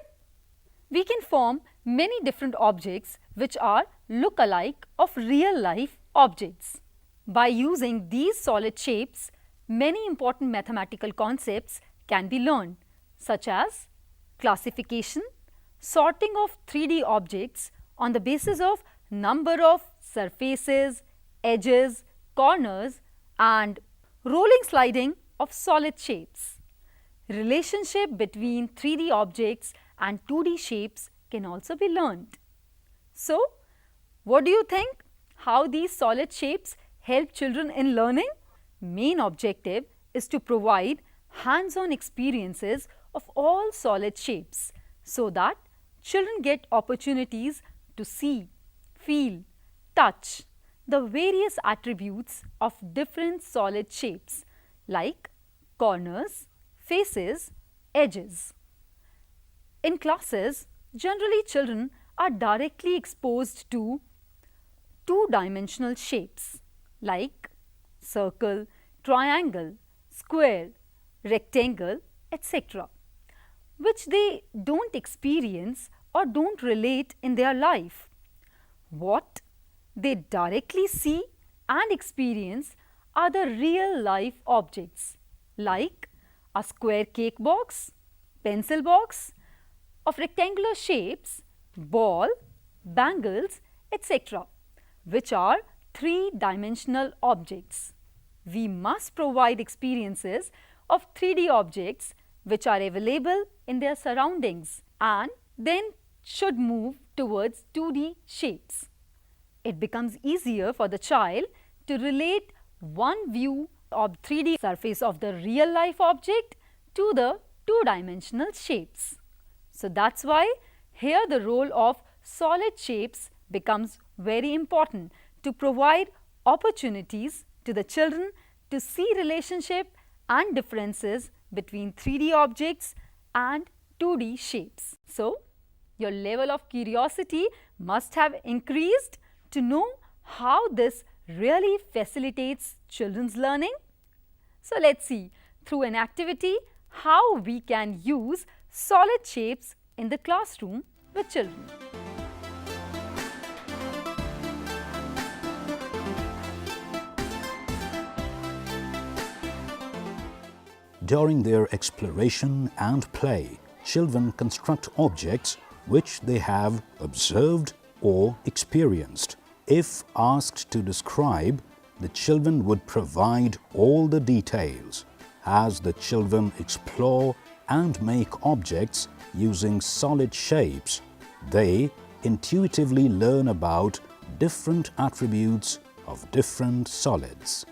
We can form many different objects which are look-alike of real-life objects. By using these solid shapes, many important mathematical concepts can be learned, such as classification, sorting of 3D objects on the basis of number of surfaces, edges, corners, and rolling sliding of solid shapes. Relationship between 3D objects and 2D shapes can also be learned. So, what do you think? How these solid shapes help children in learning? Main objective is to provide hands-on experiences of all solid shapes so that children get opportunities to see, feel, touch the various attributes of different solid shapes like corners, faces, edges. In classes, generally children are directly exposed to two-dimensional shapes like circle, triangle, square, rectangle, etc., which they don't experience or don't relate in their life. What they directly see and experience are the real life objects like a square cake box, pencil box, of rectangular shapes, ball, bangles, etc., which are three-dimensional objects. We must provide experiences of 3D objects which are available in their surroundings and then should move towards 2D shapes. It becomes easier for the child to relate one view of 3D surface of the real life object to the two-dimensional shapes. So that's why here the role of solid shapes becomes very important to provide opportunities to the children to see relationship and differences between 3D objects and 2D shapes. So, your level of curiosity must have increased to know how this really facilitates children's learning. So, let's see through an activity how we can use solid shapes in the classroom with children. During their exploration and play, children construct objects which they have observed or experienced. If asked to describe, the children would provide all the details. As the children explore and make objects using solid shapes, they intuitively learn about different attributes of different solids.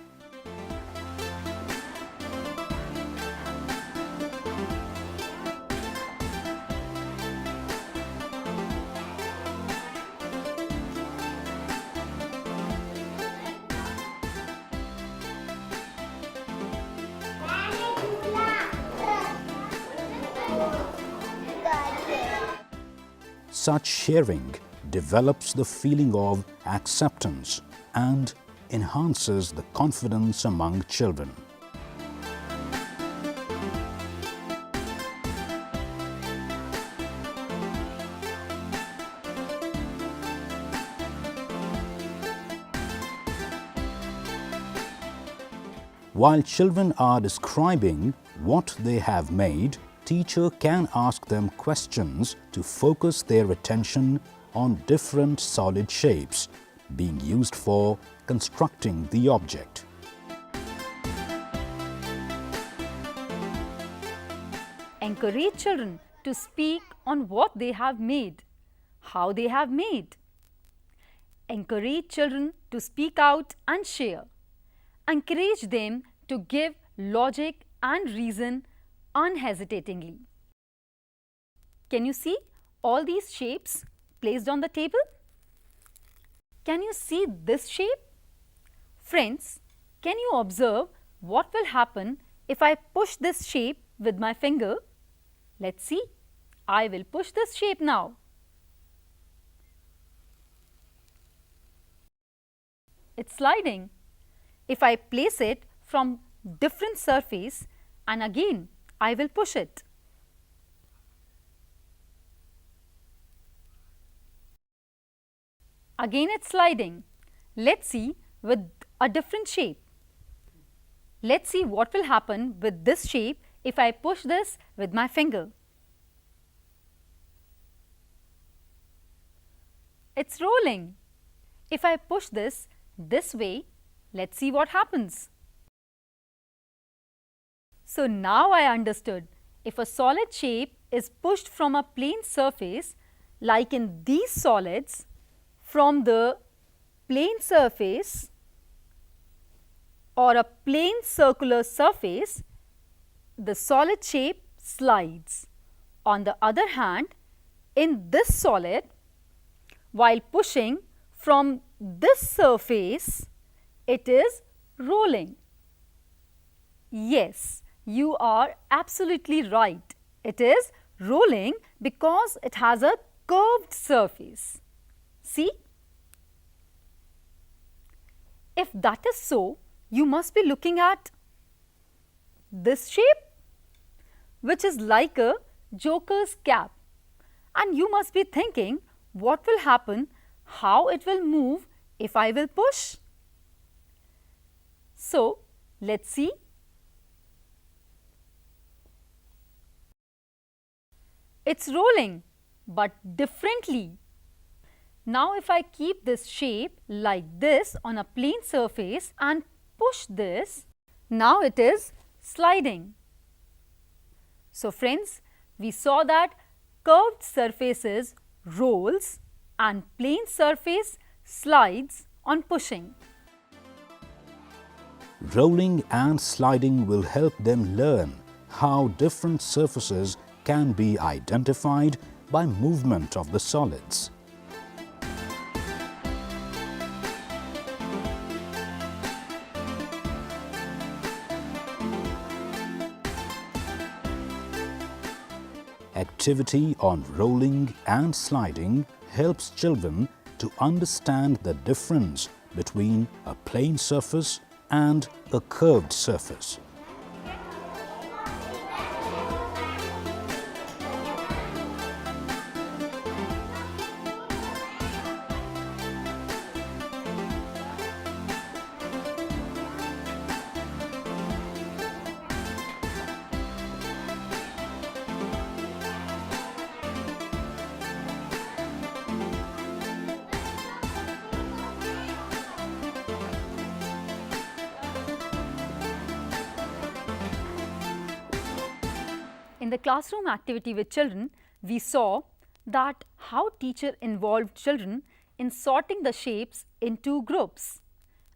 Such sharing develops the feeling of acceptance and enhances the confidence among children. While children are describing what they have made, teacher can ask them questions to focus their attention on different solid shapes being used for constructing the object. Encourage children to speak on what they have made, how they have made. Encourage children to speak out and share. Encourage them to give logic and reason unhesitatingly. Can you see all these shapes placed on the table? Can you see this shape? Friends, can you observe what will happen if I push this shape with my finger? Let's see. I will push this shape now. It's sliding. If I place it from different surface and again I will push it. Again it's sliding. Let's see with a different shape. Let's see what will happen with this shape if I push this with my finger. It's rolling. If I push this way, let's see what happens. So now I understood. If a solid shape is pushed from a plane surface, like in these solids, from the plane surface or a plane circular surface, the solid shape slides. On the other hand, in this solid, while pushing from this surface, it is rolling. Yes, you are absolutely right. It is rolling because it has a curved surface. See? If that is so, you must be looking at this shape, which is like a joker's cap. And you must be thinking, what will happen, how it will move if I will push? So, let's see. It's rolling, but differently. Now, if I keep this shape like this on a plane surface and push this, now it is sliding. So, friends, we saw that curved surfaces rolls and plane surface slides on pushing. Rolling and sliding will help them learn how different surfaces can be identified by movement of the solids. Activity on rolling and sliding helps children to understand the difference between a plane surface and a curved surface. In the classroom activity with children, we saw that how teacher involved children in sorting the shapes into groups.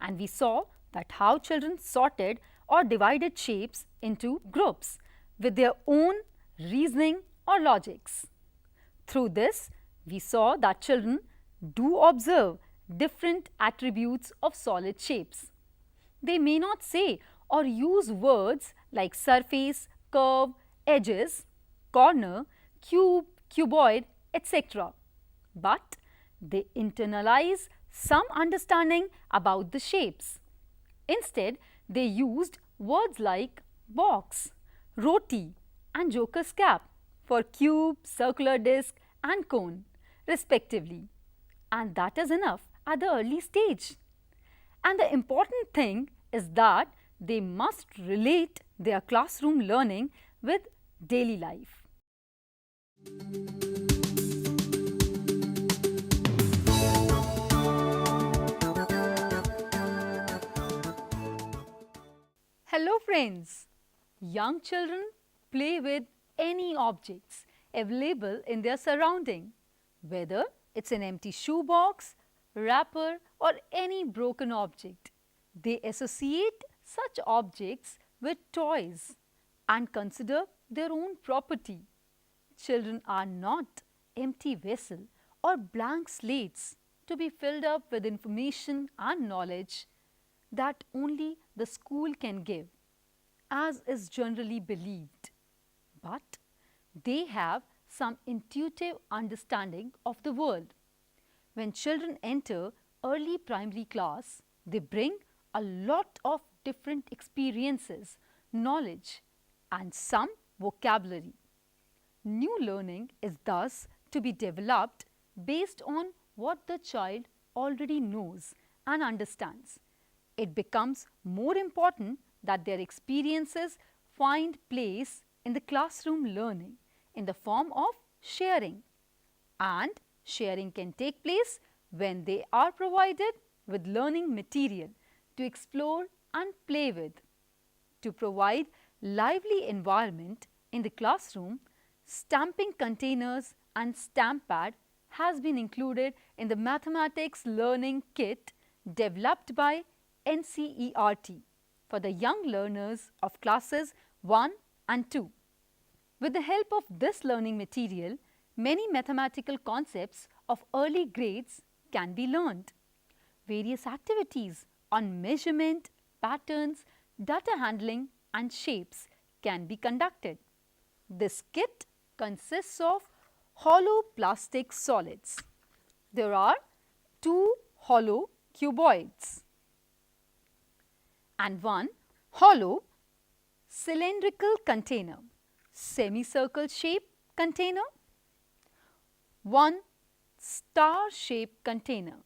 And we saw that how children sorted or divided shapes into groups with their own reasoning or logics. Through this, we saw that children do observe different attributes of solid shapes. They may not say or use words like surface, curve, edges, corner, cube, cuboid, etc. but they internalize some understanding about the shapes. Instead, they used words like box, roti and joker's cap for cube, circular disc and cone respectively. And that is enough at the early stage. And the important thing is that they must relate their classroom learning with daily life. Hello friends! Young children play with any objects available in their surrounding, whether it's an empty shoebox, wrapper or any broken object. They associate such objects with toys and consider their own property. Children are not empty vessel or blank slates to be filled up with information and knowledge that only the school can give, as is generally believed. But they have some intuitive understanding of the world. When children enter early primary class, they bring a lot of different experiences, knowledge and some vocabulary. New learning is thus to be developed based on what the child already knows and understands. It becomes more important that their experiences find place in the classroom learning in the form of sharing. And sharing can take place when they are provided with learning material to explore and play with. To provide lively environment in the classroom, stamping containers and stamp pad has been included in the mathematics learning kit developed by NCERT for the young learners of classes 1 and 2. With the help of this learning material, many mathematical concepts of early grades can be learned. Various activities on measurement, patterns, data handling and shapes can be conducted. This kit consists of hollow plastic solids. There are 2 hollow cuboids and 1 hollow cylindrical container, semicircle shape container, 1 star shaped container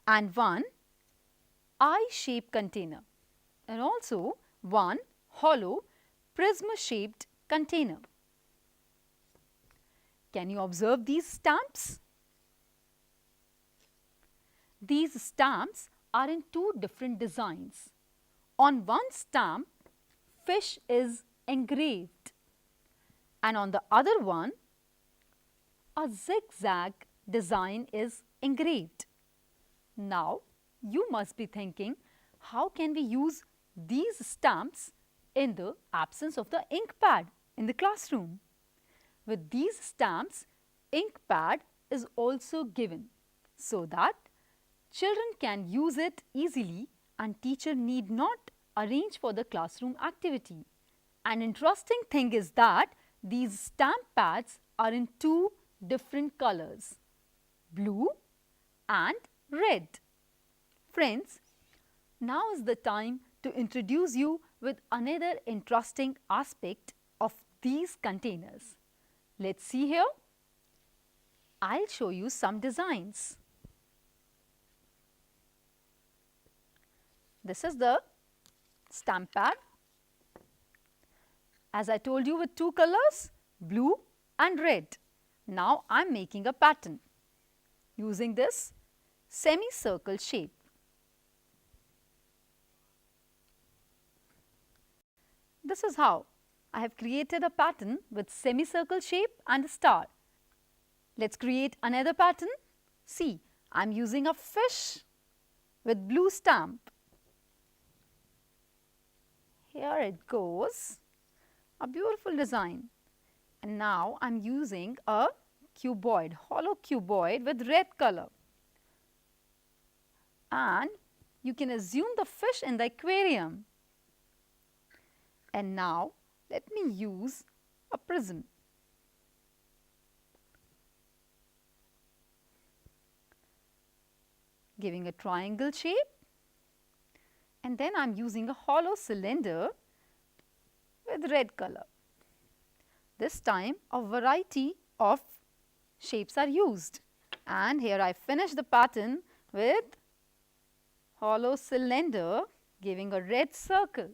and 1 eye shaped container, and also 1 hollow prism shaped container. Can you observe these stamps? These stamps are in 2 different designs. On one stamp, fish is engraved and on the other one, a zigzag design is engraved. Now, you must be thinking, how can we use these stamps in the absence of the ink pad in the classroom? With these stamps, ink pad is also given so that children can use it easily and teacher need not arrange for the classroom activity. An interesting thing is that these stamp pads are in 2 different colors, blue and red. Friends, now is the time to introduce you with another interesting aspect of these containers. Let's see here. I'll show you some designs. This is the stamp pad. As I told you, with 2 colors, blue and red. Now I am making a pattern using this semicircle shape. This is how I have created a pattern with semicircle shape and a star. Let's create another pattern. See, I am using a fish with blue stamp. Here it goes, a beautiful design. And now I am using a cuboid, hollow cuboid with red color. And you can assume the fish in the aquarium. And now let me use a prism. giving a triangle shape. And then I'm using a hollow cylinder with red color. This time a variety of shapes are used, and here I finish the pattern with hollow cylinder giving a red circle.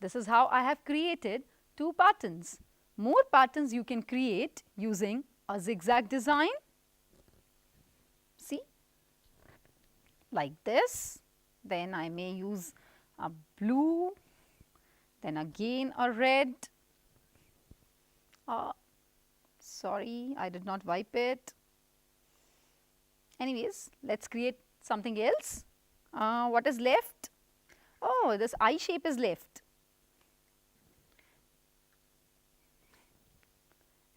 This is how I have created 2 patterns. More patterns you can create using a zigzag design. See, like this. Then I may use a blue, then again a red. Sorry, I did not wipe it. Anyways, let's create something else. What is left? Oh, this eye shape is left.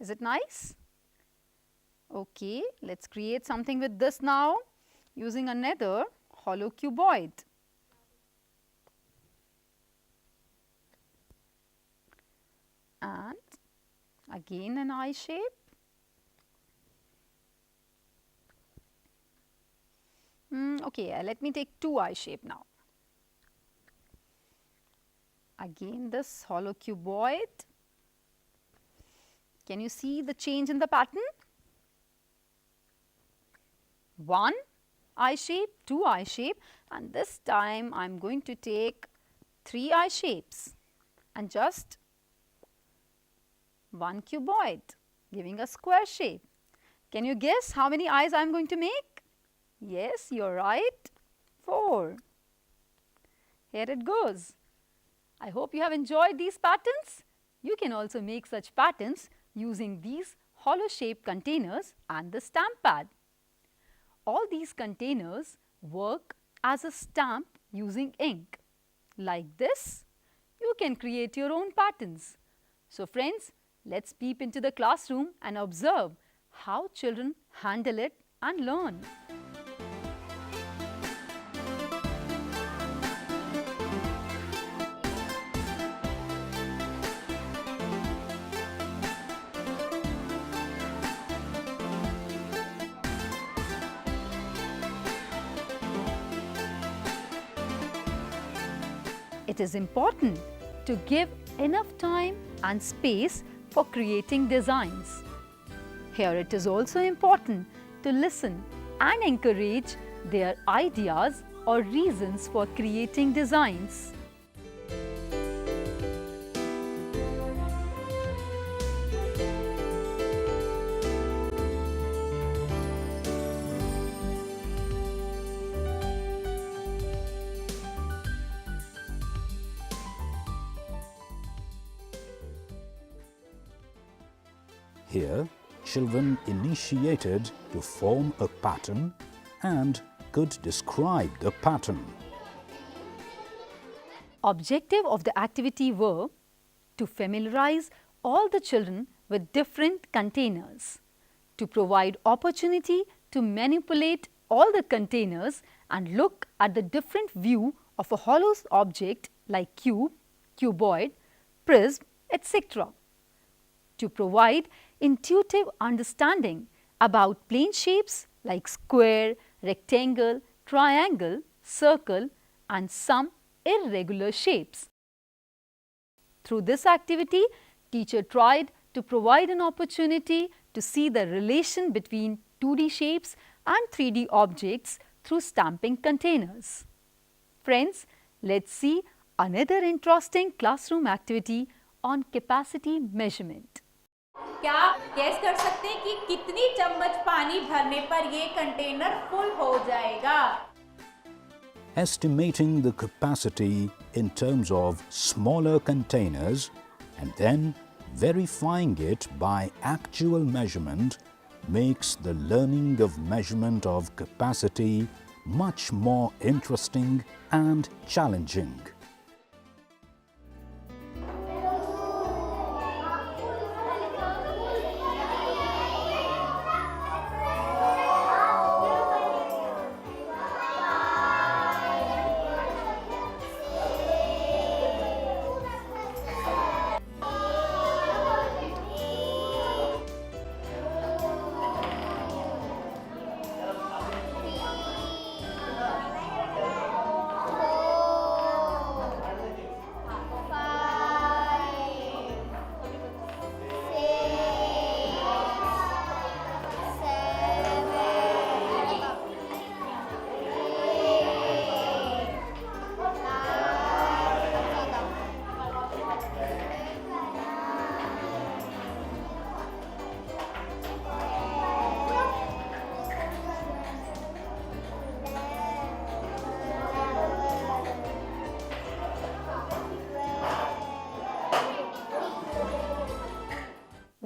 Is it nice? Okay, let's create something with this now using another hollow cuboid. And again an eye shape. Okay, let me take 2 eye shape now. Again this hollow cuboid. Can you see the change in the pattern? 1 eye shape, 2 eye shape, and this time I am going to take 3 eye shapes and just 1 cuboid giving a square shape. Can you guess how many eyes I am going to make? Yes, you are right, 4. Here it goes. I hope you have enjoyed these patterns. You can also make such patterns using these hollow shaped containers and the stamp pad. All these containers work as a stamp using ink. Like this, you can create your own patterns. So friends, let's peep into the classroom and observe how children handle it and learn. It is important to give enough time and space for creating designs. Here it is also important to listen and encourage their ideas or reasons for creating designs. Here, children initiated to form a pattern and could describe the pattern. Objective of the activity were to familiarize all the children with different containers, to provide opportunity to manipulate all the containers and look at the different view of a hollow object like cube, cuboid, prism, etc. To provide intuitive understanding about plane shapes like square, rectangle, triangle, circle and some irregular shapes. Through this activity, teacher tried to provide an opportunity to see the relation between 2D shapes and 3D objects through stamping containers. Friends, let's see another interesting classroom activity on capacity measurement. क्या आप gas कर सकते हैं कि कितनी चम्मच पानी भरने पर ये कंटेनर फुल हो जाएगा? Estimating the capacity in terms of smaller containers and then verifying it by actual measurement makes the learning of measurement of capacity much more interesting and challenging.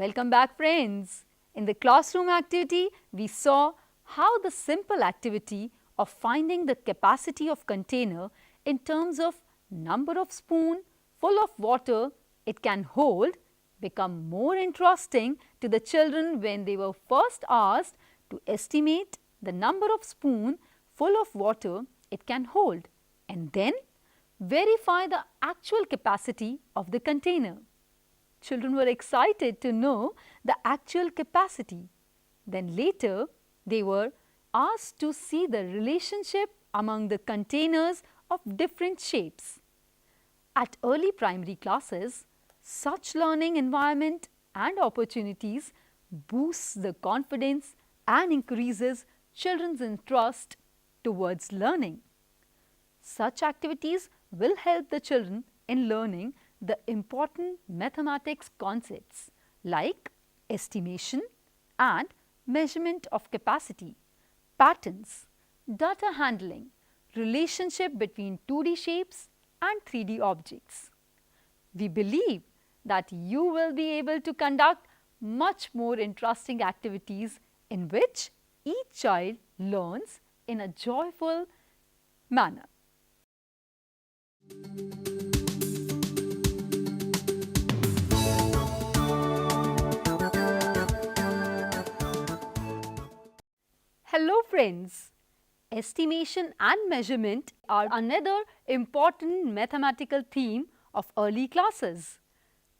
Welcome back, friends. In the classroom activity, we saw how the simple activity of finding the capacity of container in terms of number of spoon full of water it can hold become more interesting to the children when they were first asked to estimate the number of spoon full of water it can hold and then verify the actual capacity of the container. Children were excited to know the actual capacity. Then later, they were asked to see the relationship among the containers of different shapes. At early primary classes, such learning environment and opportunities boosts the confidence and increases children's interest towards learning. Such activities will help the children in learning the important mathematics concepts like estimation and measurement of capacity, patterns, data handling, relationship between 2D shapes and 3D objects. We believe that you will be able to conduct much more interesting activities in which each child learns in a joyful manner. Hello friends, estimation and measurement are another important mathematical theme of early classes.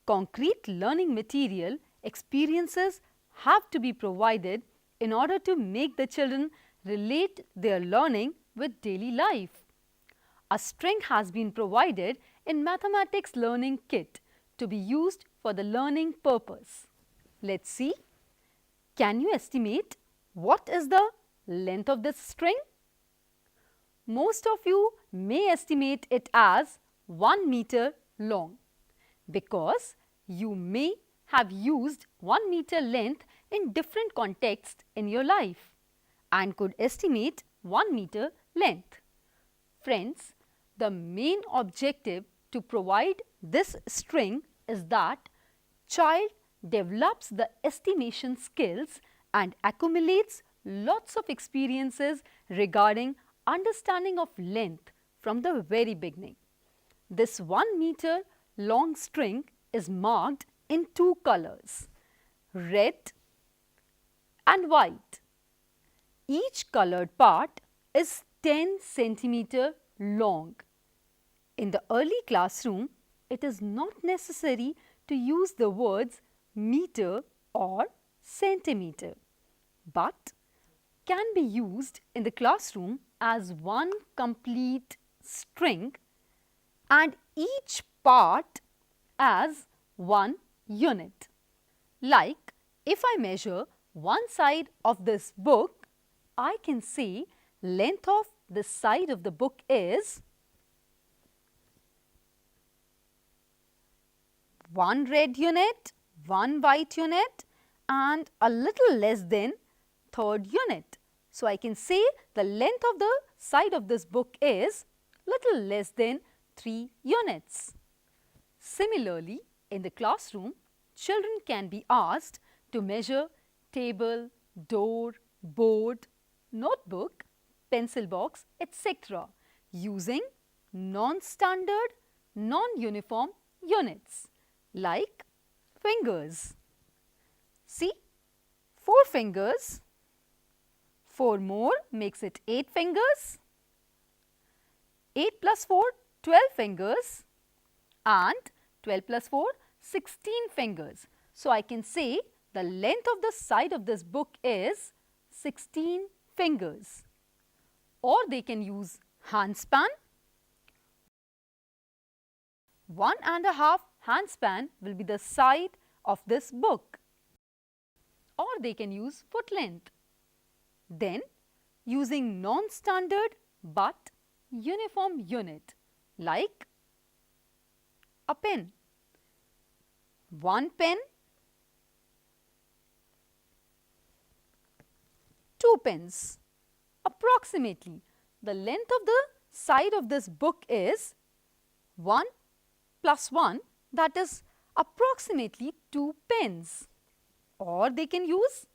Concrete learning material experiences have to be provided in order to make the children relate their learning with daily life. A string has been provided in mathematics learning kit to be used for the learning purpose. Let's see. Can you estimate what is the length of this string? Most of you may estimate it as 1 meter long because you may have used 1 meter length in different contexts in your life and could estimate 1 meter length. Friends, the main objective to provide this string is that child develops the estimation skills and accumulates lots of experiences regarding understanding of length from the very beginning. This 1 meter long string is marked in 2 colors, red and white. Each colored part is 10 centimeter long. In the early classroom, it is not necessary to use the words meter or centimeter, but can be used in the classroom as one complete string and each part as one unit. Like if I measure one side of this book, I can say length of this side of the book is 1 red unit, 1 white unit and a little less than 3rd unit. So, I can say the length of the side of this book is little less than 3 units. Similarly, in the classroom, children can be asked to measure table, door, board, notebook, pencil box, etc. using non-standard, non-uniform units like fingers. See, 4 fingers, 4 more makes it 8 fingers, 8 plus 4, 12 fingers and 12 plus 4, 16 fingers. So, I can say the length of the side of this book is 16 fingers, or they can use handspan. 1.5 handspan will be the side of this book, or they can use foot length. Then, using non-standard but uniform unit like a pen. 1 pen, 2 pens. Approximately, the length of the side of this book is 1 plus 1, that is approximately 2 pens. or they can use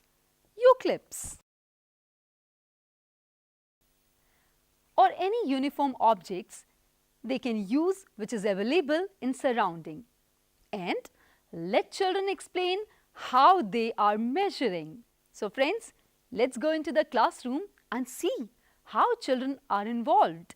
U-clips or any uniform objects they can use which is available in surrounding. And let children explain how they are measuring. So friends, let's go into the classroom and see how children are involved.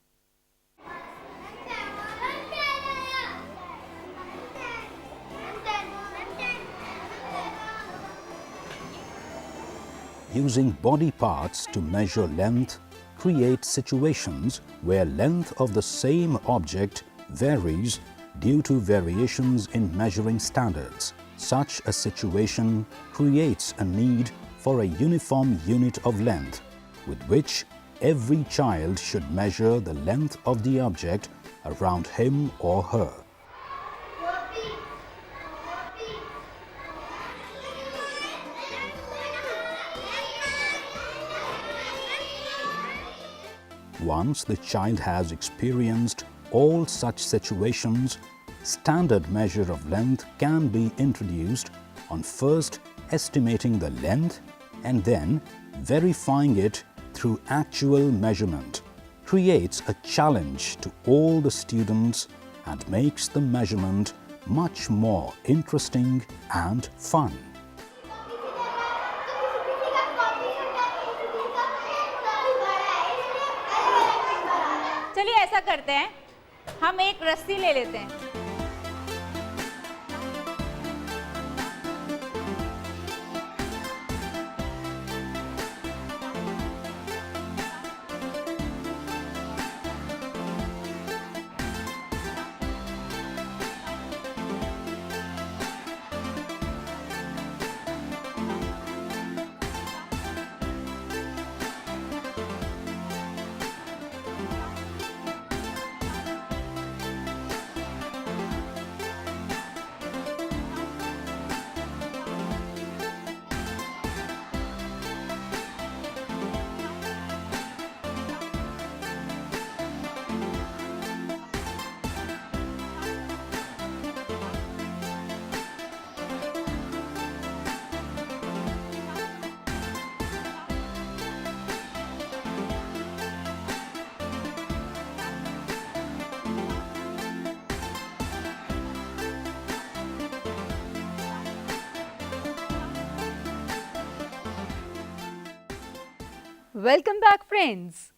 Using body parts to measure length creates situations where length of the same object varies due to variations in measuring standards. Such a situation creates a need for a uniform unit of length with which every child should measure the length of the object around him or her. Once the child has experienced all such situations, standard measure of length can be introduced on first estimating the length and then verifying it through actual measurement. Creates a challenge to all the students and makes the measurement much more interesting and fun. चलिए ऐसा करते हैं, हम एक रस्सी ले लेते हैं। Welcome back friends.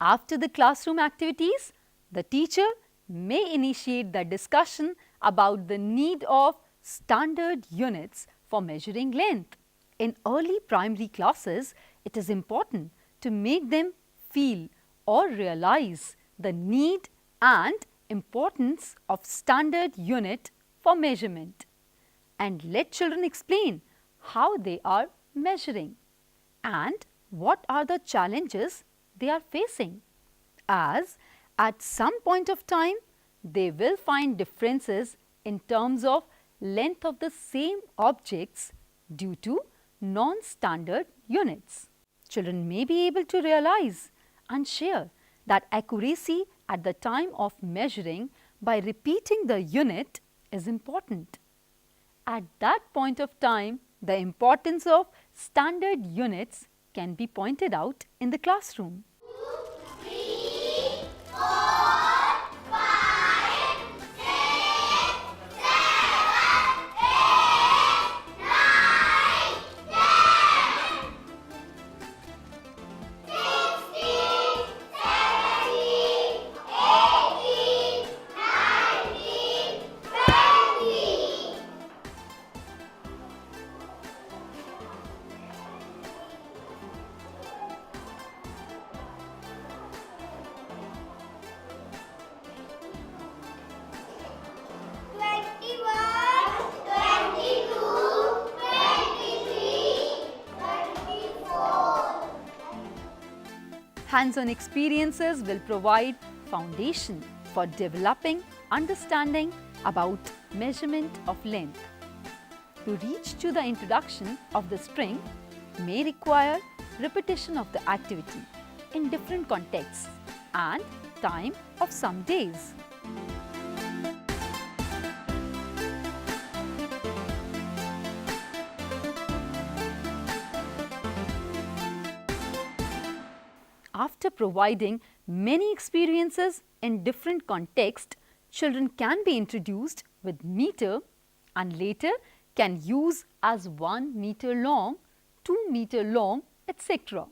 After the classroom activities, the teacher may initiate the discussion about the need of standard units for measuring length. In early primary classes, it is important to make them feel or realize the need and importance of standard unit for measurement. And let children explain how they are measuring and what are the challenges they are facing, as at some point of time they will find differences in terms of length of the same objects due to non-standard units. Children may be able to realize and share that accuracy at the time of measuring by repeating the unit is important. At that point of time, the importance of standard units can be pointed out in the classroom. 2, 3, 4, 5, 6, 7, 8, 9, 10, 16, 17, 18, 19, 20. Hands-on experiences will provide foundation for developing understanding about measurement of length. To reach to the introduction of the string may require repetition of the activity in different contexts and time of some days. after providing many experiences in different contexts, children can be introduced with meter and later can use as 1 meter long, 2 meter long, etc.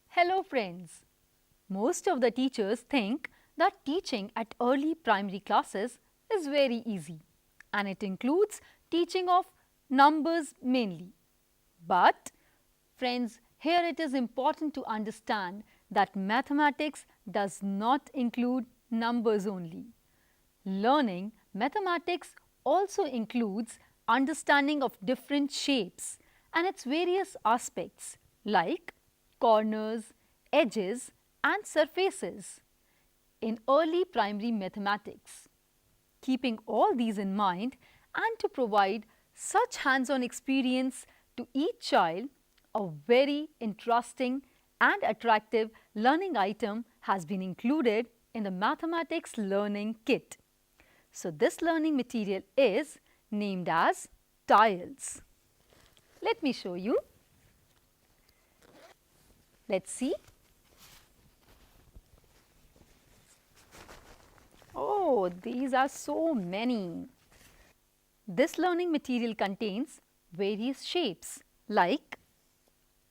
Hello friends. Most of the teachers think that teaching at early primary classes is very easy and it includes teaching of numbers mainly. But friends, here it is important to understand that mathematics does not include numbers only. Learning mathematics also includes understanding of different shapes and its various aspects like corners, edges and surfaces in early primary mathematics. Keeping all these in mind and to provide such hands-on experience to each child, a very interesting and attractive learning item has been included in the mathematics learning kit. So, this learning material is named as tiles. Let me show you. Let's see. Oh, these are so many. This learning material contains various shapes like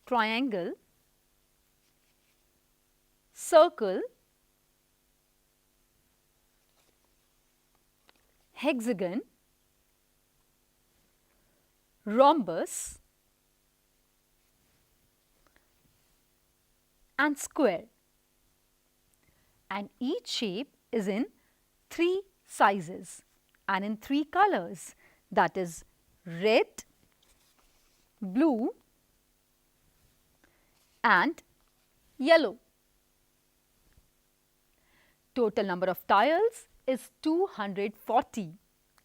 triangle, circle, hexagon, rhombus and square, and each shape is in 3 sizes and in 3 colors, that is red, blue and yellow. Total number of tiles is 240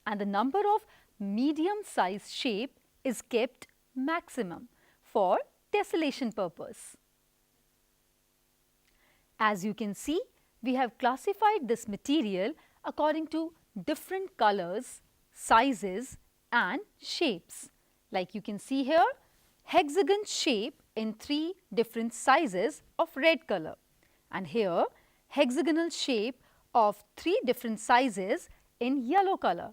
and the number of medium size shape is kept maximum for tessellation purpose. As you can see, we have classified this material according to different colors, sizes and shapes. Like you can see here, hexagon shape in 3 different sizes of red color, and here hexagonal shape of 3 different sizes in yellow color,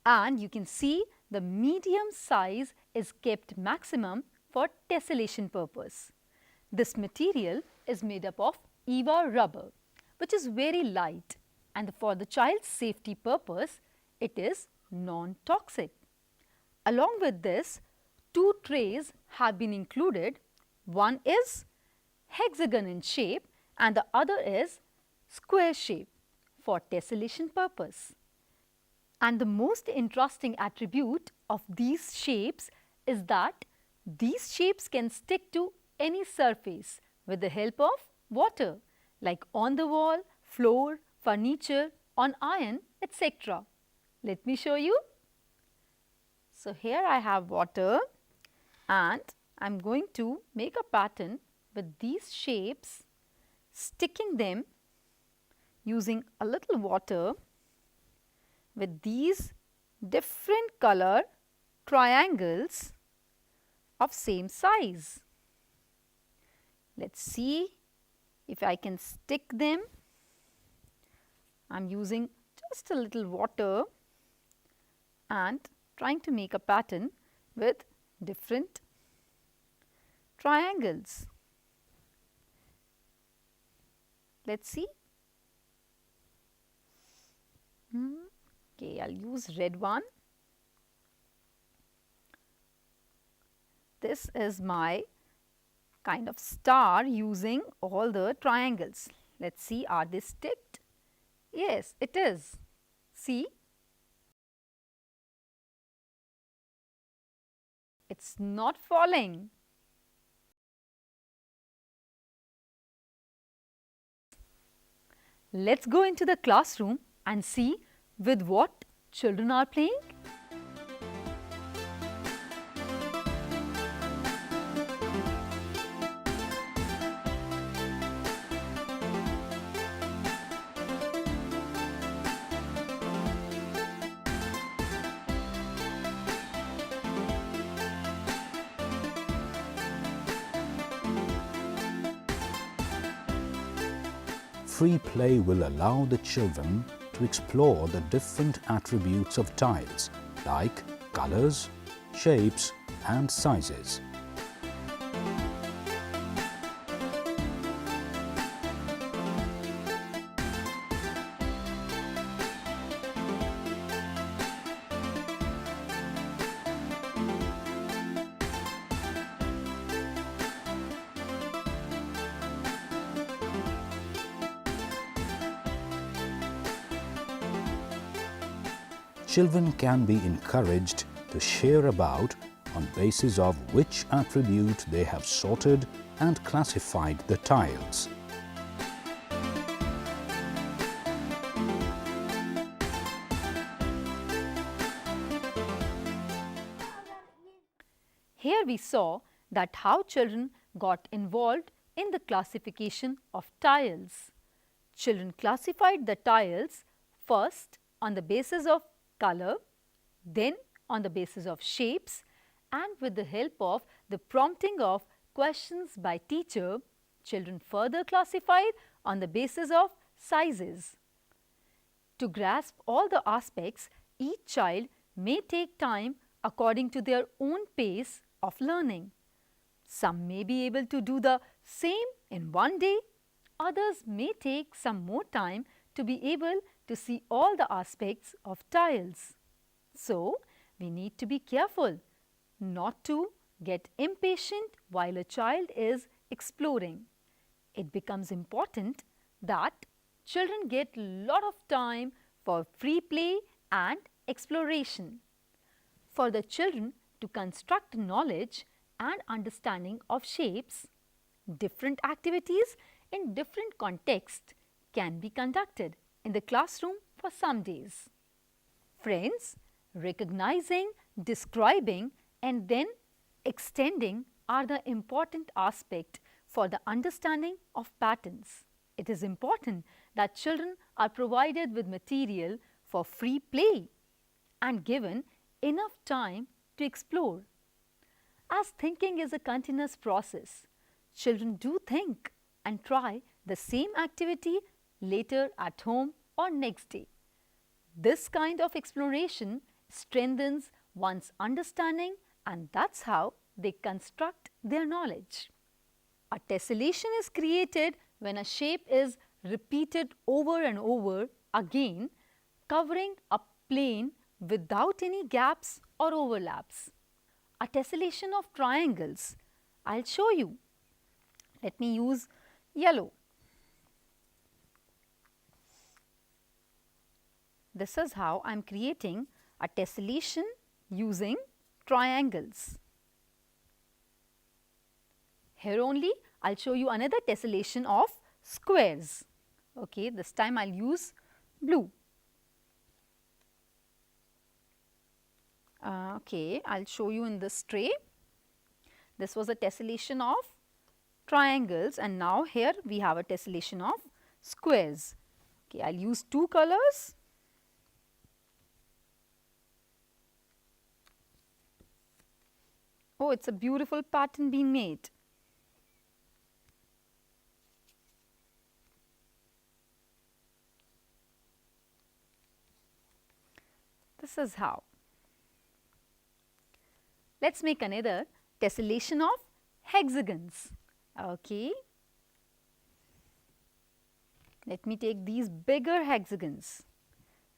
and you can see the medium size is kept maximum for tessellation purpose. This material is made up of EVA rubber, which is very light, and for the child's safety purpose it is non-toxic. Along with this, 2 trays have been included. One is hexagon in shape and the other is square shape for tessellation purpose. And the most interesting attribute of these shapes is that these shapes can stick to any surface with the help of water, like on the wall, floor, furniture, on iron, etc. Let me show you. So, here I have water and I am going to make a pattern with these shapes, sticking them using a little water with these different color triangles of same size. Let's see if I can stick them. I am using just a little water and trying to make a pattern with different triangles. Let's see. Okay, I'll use red one. This is my kind of star using all the triangles. Let's see, are they sticked? Yes, it is. See? It's not falling. Let's go into the classroom and see with what children are playing. Free play will allow the children to explore the different attributes of tiles like colors, shapes and sizes. Children can be encouraged to share about on basis of which attribute they have sorted and classified the tiles. Here we saw that how children got involved in the classification of tiles. Children classified the tiles first on the basis of color, then on the basis of shapes, and with the help of the prompting of questions by teacher, children further classified on the basis of sizes. To grasp all the aspects, each child may take time according to their own pace of learning. Some may be able to do the same in one day, others may take some more time to be able to see all the aspects of tiles. So, we need to be careful not to get impatient while a child is exploring. It becomes important that children get a lot of time for free play and exploration. For the children to construct knowledge and understanding of shapes, different activities in different contexts can be conducted in the classroom for some days. Friends, recognizing, describing and then extending are the important aspect for the understanding of patterns. It is important that children are provided with material for free play and given enough time to explore. As thinking is a continuous process, children do think and try the same activity later at home or next day. This kind of exploration strengthens one's understanding, and that's how they construct their knowledge. A tessellation is created when a shape is repeated over and over again, covering a plane without any gaps or overlaps. A tessellation of triangles, I'll show you. Let me use yellow. This is how I am creating a tessellation using triangles. Here only I will show you another tessellation of squares. Okay, this time I will use blue. Okay, I will show you in this tray. This was a tessellation of triangles, and now here we have a tessellation of squares. Okay, I will use two colors. Oh, it's a beautiful pattern being made. This is how. Let's make another tessellation of hexagons. Okay. Let me take these bigger hexagons,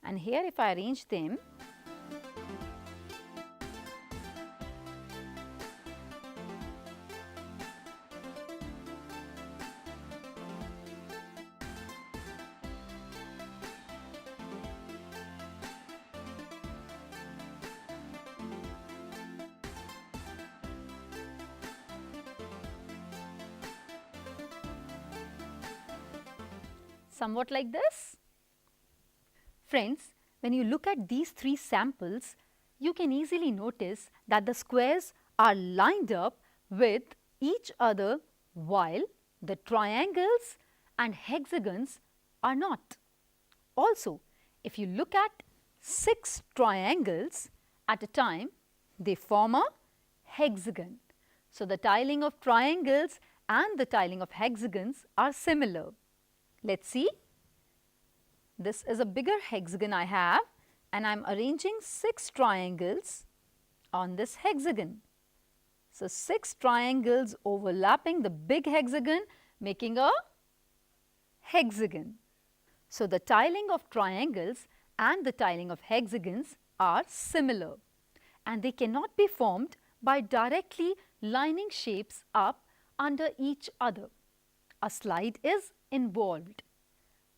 and here if I arrange them, somewhat like this. Friends, when you look at these three samples, you can easily notice that the squares are lined up with each other while the triangles and hexagons are not. Also, if you look at 6 triangles at a time, they form a hexagon. So, the tiling of triangles and the tiling of hexagons are similar. Let's see. This is a bigger hexagon I have, and I'm arranging 6 triangles on this hexagon. So 6 triangles overlapping the big hexagon, making a hexagon. So the tiling of triangles and the tiling of hexagons are similar, and they cannot be formed by directly lining shapes up under each other. A slide is involved.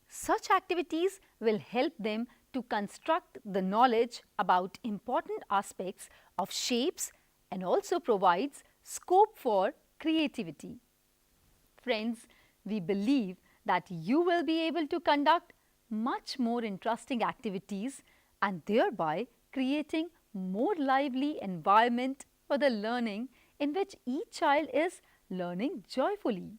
Such activities will help them to construct the knowledge about important aspects of shapes and also provides scope for creativity. Friends, we believe that you will be able to conduct much more interesting activities and thereby creating more lively environment for the learning in which each child is learning joyfully.